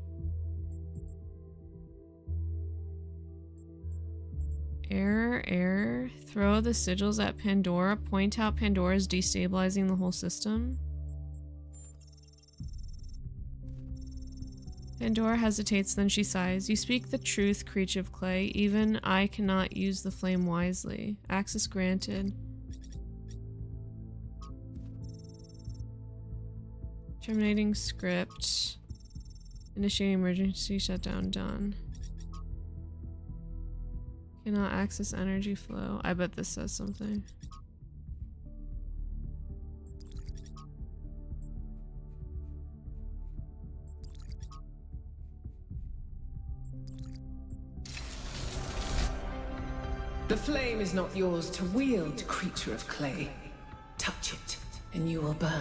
Error. Throw the sigils at Pandora. Point out Pandora is destabilizing the whole system. Pandora hesitates, then she sighs. You speak the truth, creature of clay. Even I cannot use the flame wisely. Access granted. Terminating script. Initiating emergency shutdown done. Cannot access energy flow. I bet this says something. The flame is not yours to wield, creature of clay. Touch it, and you will burn.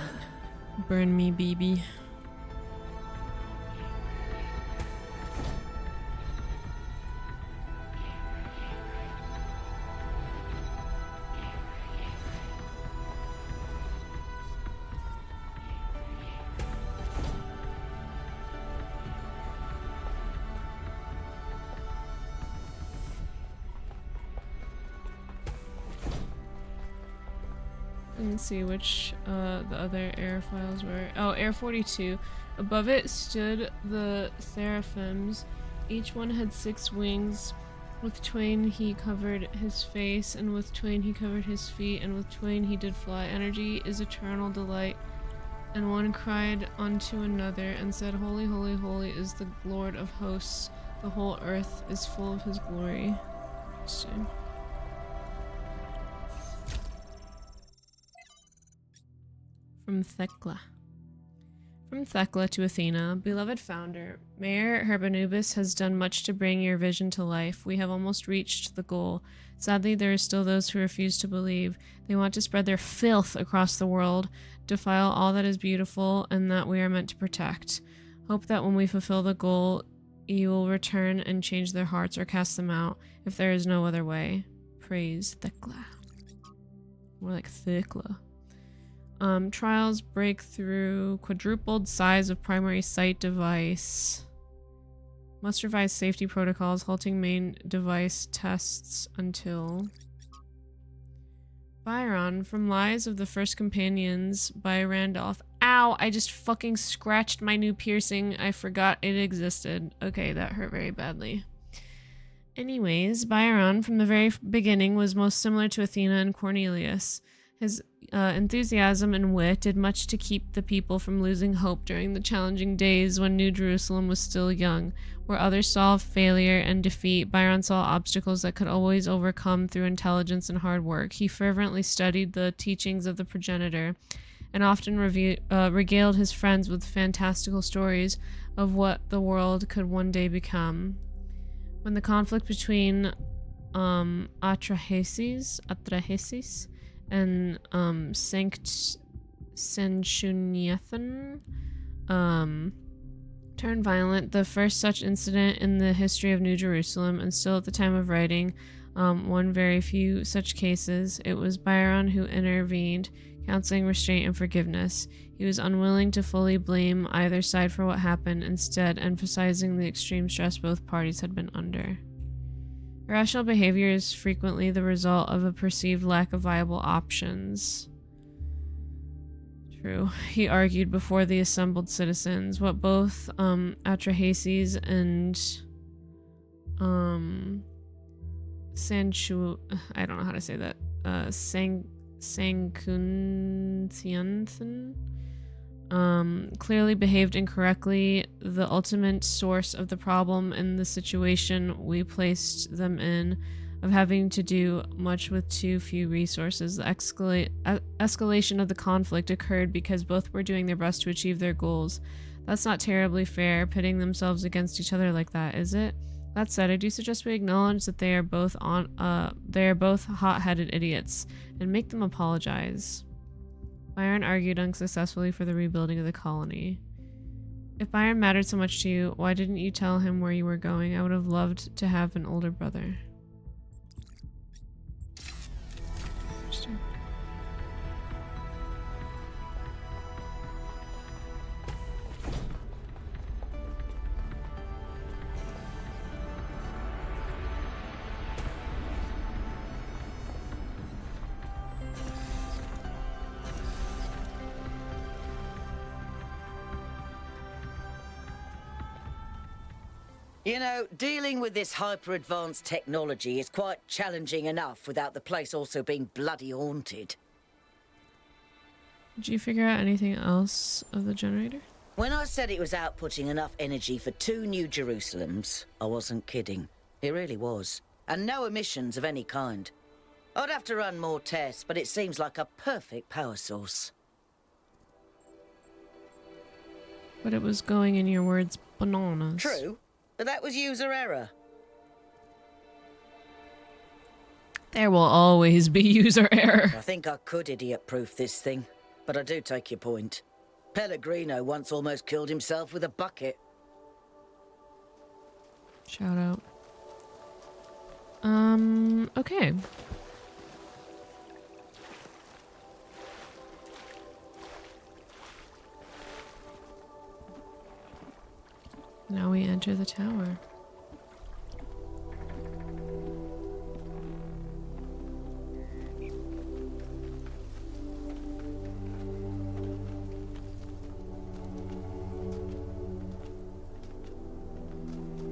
Burn me, BB. Let's see which the other air files were. Oh, Air 42. Above it stood the seraphims, Each one had 6 wings. With twain he covered his face, and with twain he covered his feet, and with twain he did fly. Energy is eternal delight. And one cried unto another, and said, Holy, holy, holy is the Lord of hosts. The whole earth is full of his glory. Interesting. From Thecla. From Thecla to Athena, beloved founder, Mayor Herbanubis has done much to bring your vision to life. We have almost reached the goal. Sadly, there are still those who refuse to believe. They want to spread their filth across the world, defile all that is beautiful and that we are meant to protect. Hope that when we fulfill the goal, you will return and change their hearts or cast them out, if there is no other way. Praise Thecla. More like Thecla. Trials breakthrough, quadrupled size of primary site device. Must revise safety protocols, halting main device tests until... Byron, from Lies of the First Companions by Randolph. Ow, I just fucking scratched my new piercing. I forgot it existed. Okay, that hurt very badly. Anyways, Byron, from the very beginning, was most similar to Athena and Cornelius. His enthusiasm and wit did much to keep the people from losing hope during the challenging days when New Jerusalem was still young. Where others saw failure and defeat, Byron saw obstacles that could always overcome through intelligence and hard work. He fervently studied the teachings of the progenitor and often regaled his friends with fantastical stories of what the world could one day become. When the conflict between Atrahasis and Sanchuniathan turned violent, the first such incident in the history of New Jerusalem, and still at the time of writing, one very few such cases, it was Byron who intervened, counseling restraint and forgiveness. He was unwilling to fully blame either side for what happened, instead emphasizing the extreme stress both parties had been under. Irrational behavior is frequently the result of a perceived lack of viable options. True. He argued before the assembled citizens what both Atrahasis and Sanchu... I don't know how to say that. Sankuntianthan clearly behaved incorrectly. The ultimate source of the problem in the situation we placed them in, of having to do much with too few resources. The escalation of the conflict occurred because both were doing their best to achieve their goals. That's not terribly fair, pitting themselves against each other like that, is it? That said, I do suggest we acknowledge that they are both hot-headed idiots, and make them apologize. Byron argued unsuccessfully for the rebuilding of the colony. If Byron mattered so much to you, why didn't you tell him where you were going? I would have loved to have an older brother. Interesting. You know, dealing with this hyper-advanced technology is quite challenging enough without the place also being bloody haunted. Did you figure out anything else of the generator? When I said it was outputting enough energy for 2 New Jerusalems, I wasn't kidding. It really was. And no emissions of any kind. I'd have to run more tests, but it seems like a perfect power source. But it was going, in your words, bananas. True. But that was user error. There will always be user error. I think I could idiot-proof this thing, but I do take your point. Pellegrino once almost killed himself with a bucket. Shout out. Okay. Now we enter the tower.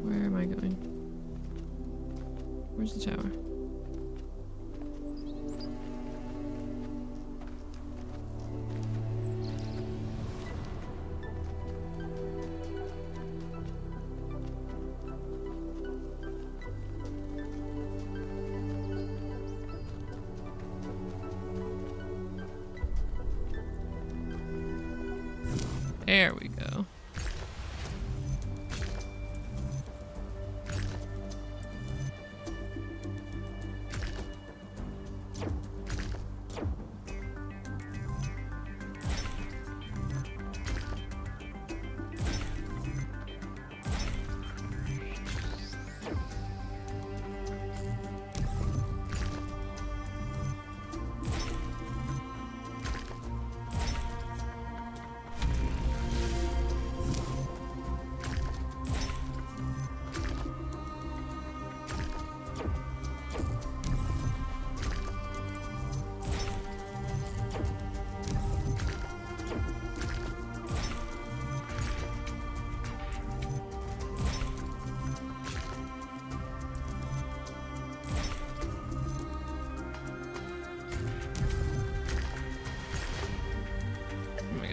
Where am I going? Where's the tower? There we go.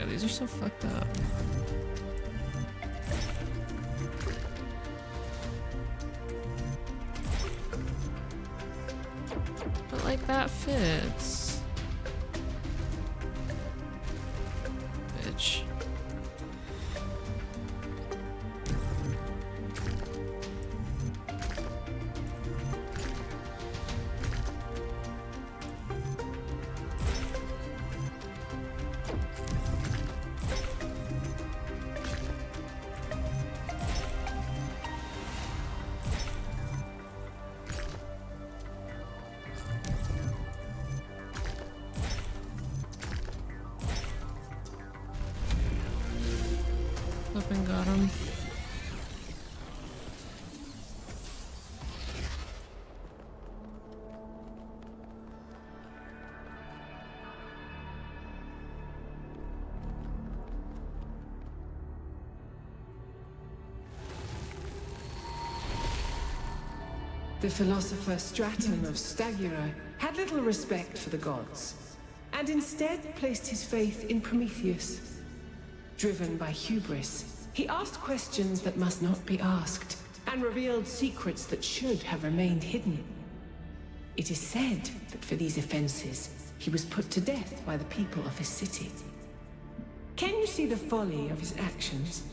These are so fucked up. But like that fits. Bitch. Up and got him. The philosopher Straton of Stagira had little respect for the gods, and instead placed his faith in Prometheus. Driven by hubris, he asked questions that must not be asked, and revealed secrets that should have remained hidden. It is said that for these offenses, he was put to death by the people of his city. Can you see the folly of his actions?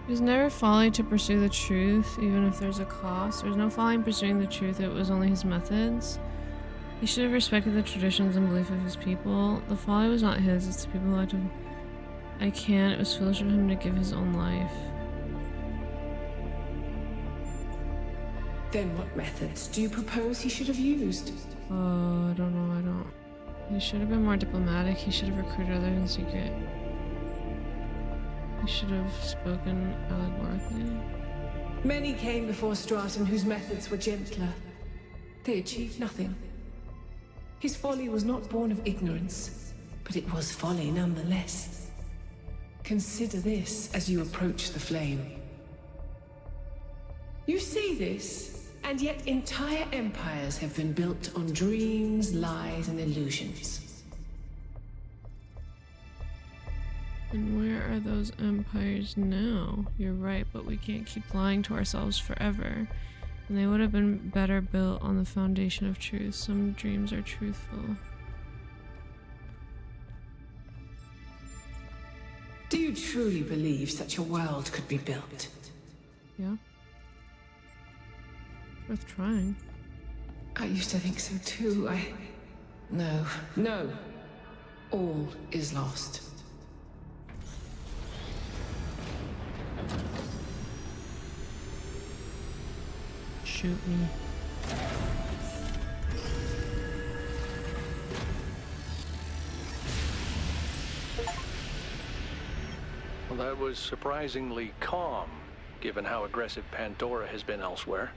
It was never folly to pursue the truth, even if there's a cost. There's no folly in pursuing the truth, it was only his methods. He should have respected the traditions and belief of his people. The folly was not his, it's the people who acted. I can't, it was foolish of him to give his own life. Then what methods do you propose he should have used? Oh, I don't know, He should have been more diplomatic, he should have recruited others in secret. He should have spoken allegorically. Many came before Straton whose methods were gentler. They achieved nothing. His folly was not born of ignorance, but it was folly nonetheless. Consider this as you approach the flame. You see this, and yet entire empires have been built on dreams, lies, and illusions. And where are those empires now? You're right, but we can't keep lying to ourselves forever. And they would have been better built on the foundation of truth. Some dreams are truthful. Do you truly believe such a world could be built? Yeah. Worth trying. I used to think so too. No. All is lost. Shoot me. Well, that was surprisingly calm, given how aggressive Pandora has been elsewhere.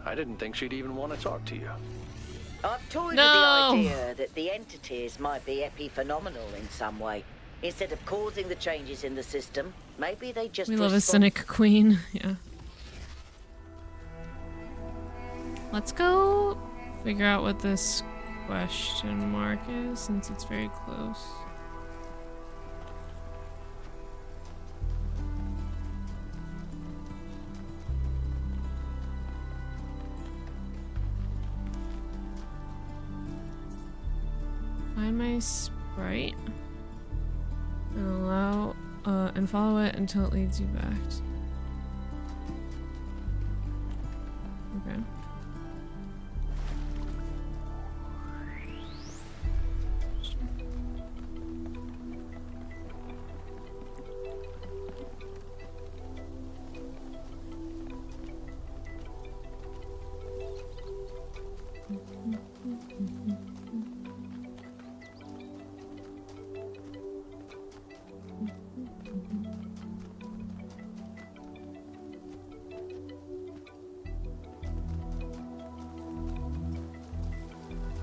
I didn't think she'd even want to talk to you. I've toyed with the idea that the entities might be epiphenomenal in some way. Instead of causing the changes in the system, maybe they just We love a cynic queen, yeah. Let's go figure out what this question mark is since it's very close. Find my sprite and allow and follow it until it leads you back. Okay.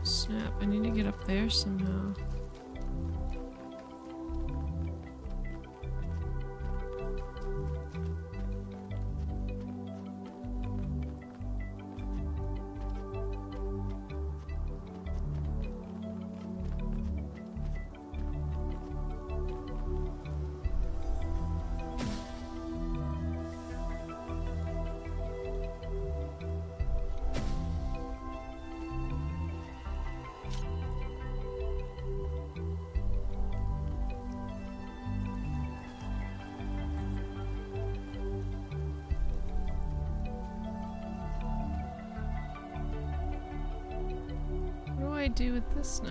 Snap, I need to get up there somehow. What do I do with this now?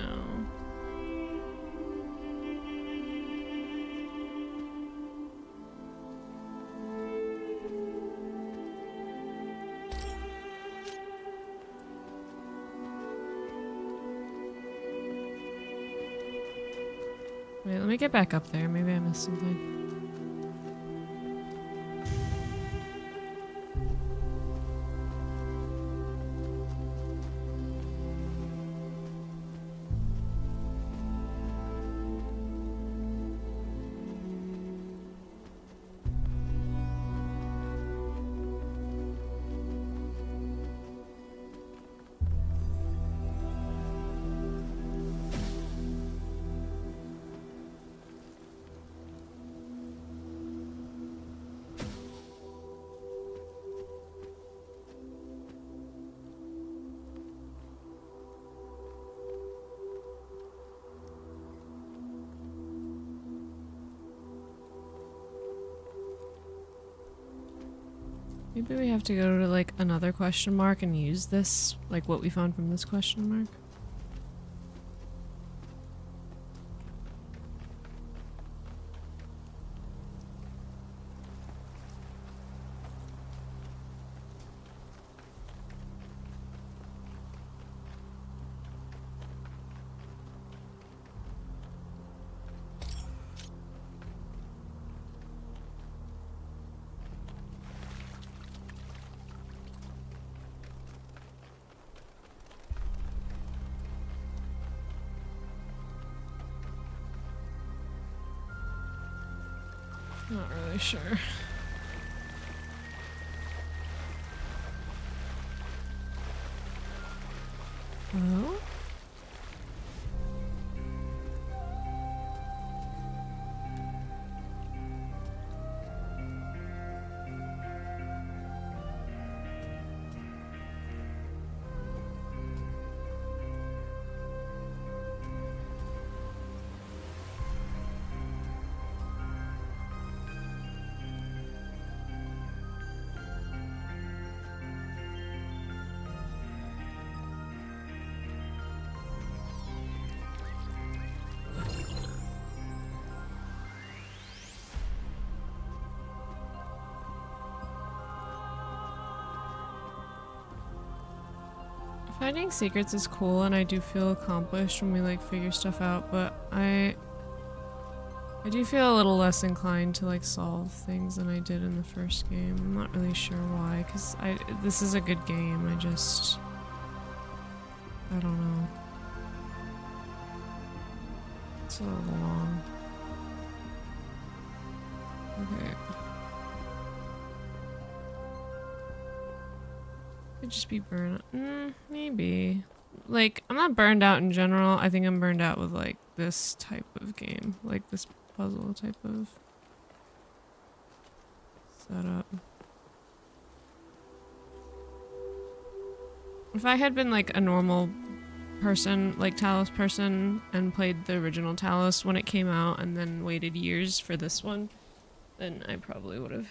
Wait, let me get back up there. Maybe I missed something. Maybe we have to go to like another question mark and use this, like what we found from this question mark. Not really sure. Hello? Finding secrets is cool and I do feel accomplished when we like figure stuff out, but I do feel a little less inclined to like solve things than I did in the first game. I'm not really sure why, because this is a good game, I don't know. It's a little long. Okay. Could just be burnout. Maybe. Like, I'm not burned out in general. I think I'm burned out with, like, this type of game. Like, this puzzle type of setup. If I had been, like, a normal person, like Talos person, and played the original Talos when it came out and then waited years for this one, then I probably would have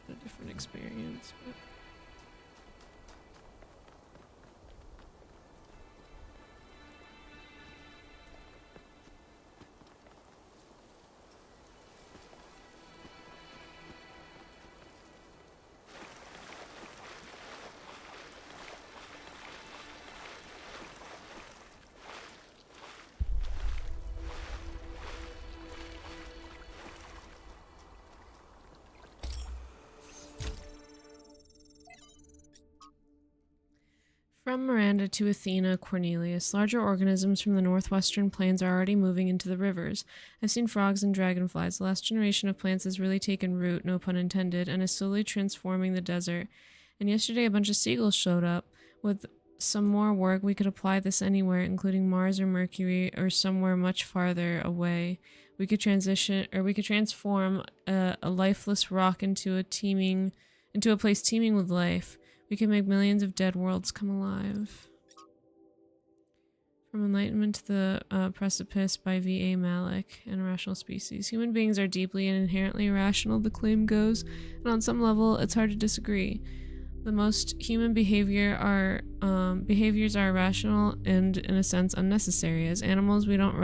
had a different experience. But from Miranda to Athena, Cornelius. Larger organisms from the northwestern plains are already moving into the rivers. I've seen frogs and dragonflies. The last generation of plants has really taken root, no pun intended, and is slowly transforming the desert. And yesterday a bunch of seagulls showed up. With some more work, we could apply this anywhere, including Mars or Mercury or somewhere much farther away. We could transform a lifeless rock into a place teeming with life. We can make millions of dead worlds come alive. From Enlightenment to the Precipice by V.A. Malik and Irrational Species. Human beings are deeply and inherently irrational, the claim goes, and on some level, it's hard to disagree. The most human behaviors are irrational and, in a sense, unnecessary. As animals, we don't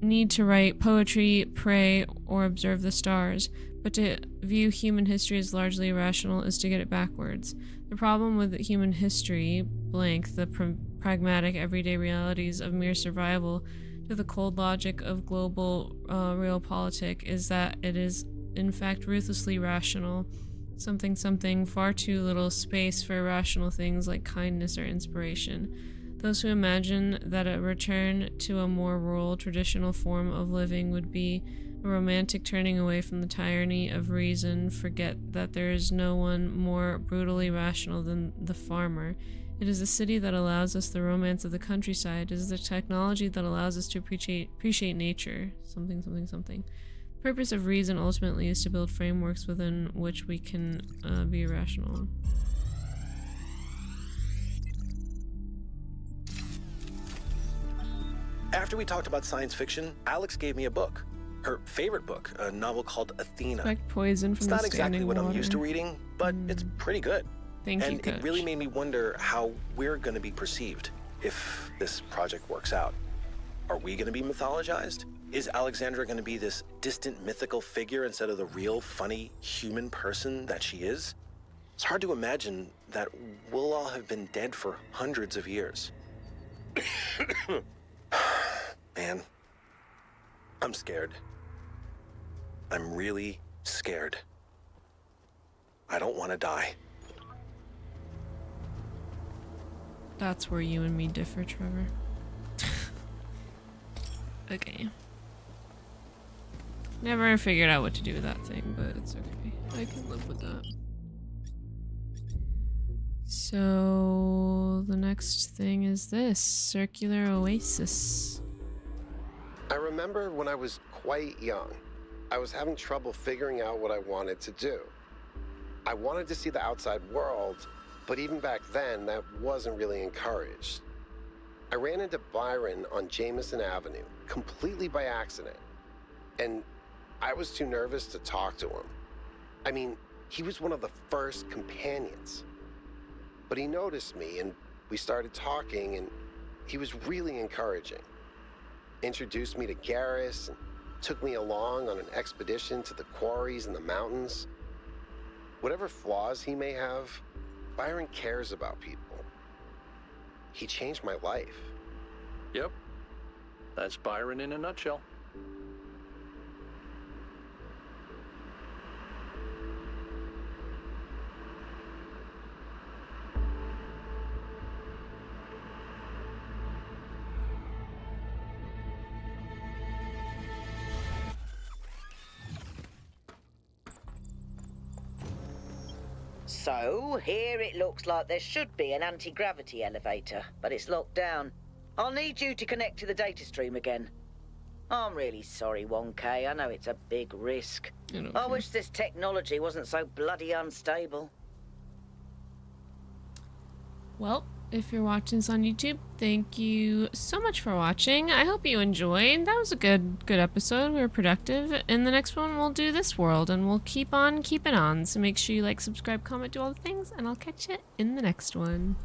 need to write poetry, pray, or observe the stars. But to view human history as largely irrational is to get it backwards. The problem with human history, the pragmatic everyday realities of mere survival, to the cold logic of global realpolitik, is that it is in fact ruthlessly rational. Something, far too little space for irrational things like kindness or inspiration. Those who imagine that a return to a more rural, traditional form of living would be a romantic turning away from the tyranny of reason forget that there is no one more brutally rational than the farmer. It is the city that allows us the romance of the countryside. It is the technology that allows us to appreciate nature. Something. The purpose of reason ultimately is to build frameworks within which we can be rational. After we talked about science fiction, Alex gave me a book. Her favorite book, a novel called Athena. Expect poison from it's not exactly what water. I'm used to reading, but it's pretty good. Thank you, and Coach. It really made me wonder how we're going to be perceived if this project works out. Are we going to be mythologized? Is Alexandra going to be this distant mythical figure instead of the real, funny, human person that she is? It's hard to imagine that we'll all have been dead for hundreds of years. Man, I'm scared. I'm really scared. I don't want to die. That's where you and me differ, Trevor. Okay. Never figured out what to do with that thing, but it's okay. I can live with that. So the next thing is this circular oasis. I remember when I was quite young, I was having trouble figuring out what I wanted to do. I wanted to see the outside world, but even back then, that wasn't really encouraged. I ran into Byron on Jameson Avenue, completely by accident, and I was too nervous to talk to him. I mean, he was one of the first companions. But he noticed me, and we started talking, and he was really encouraging. Introduced me to Garrus, and took me along on an expedition to the quarries in the mountains. Whatever flaws he may have, Byron cares about people. He changed my life. Yep. That's Byron in a nutshell. So, here it looks like there should be an anti-gravity elevator, but it's locked down. I'll need you to connect to the data stream again. I'm really sorry, 1K. I know it's a big risk. I wish this technology wasn't so bloody unstable. Well, if you're watching this on YouTube, thank you so much for watching. I hope you enjoyed. That was a good episode. We were productive. In the next one, we'll do this world, and we'll keep on keeping on. So make sure you like, subscribe, comment, do all the things, and I'll catch you in the next one.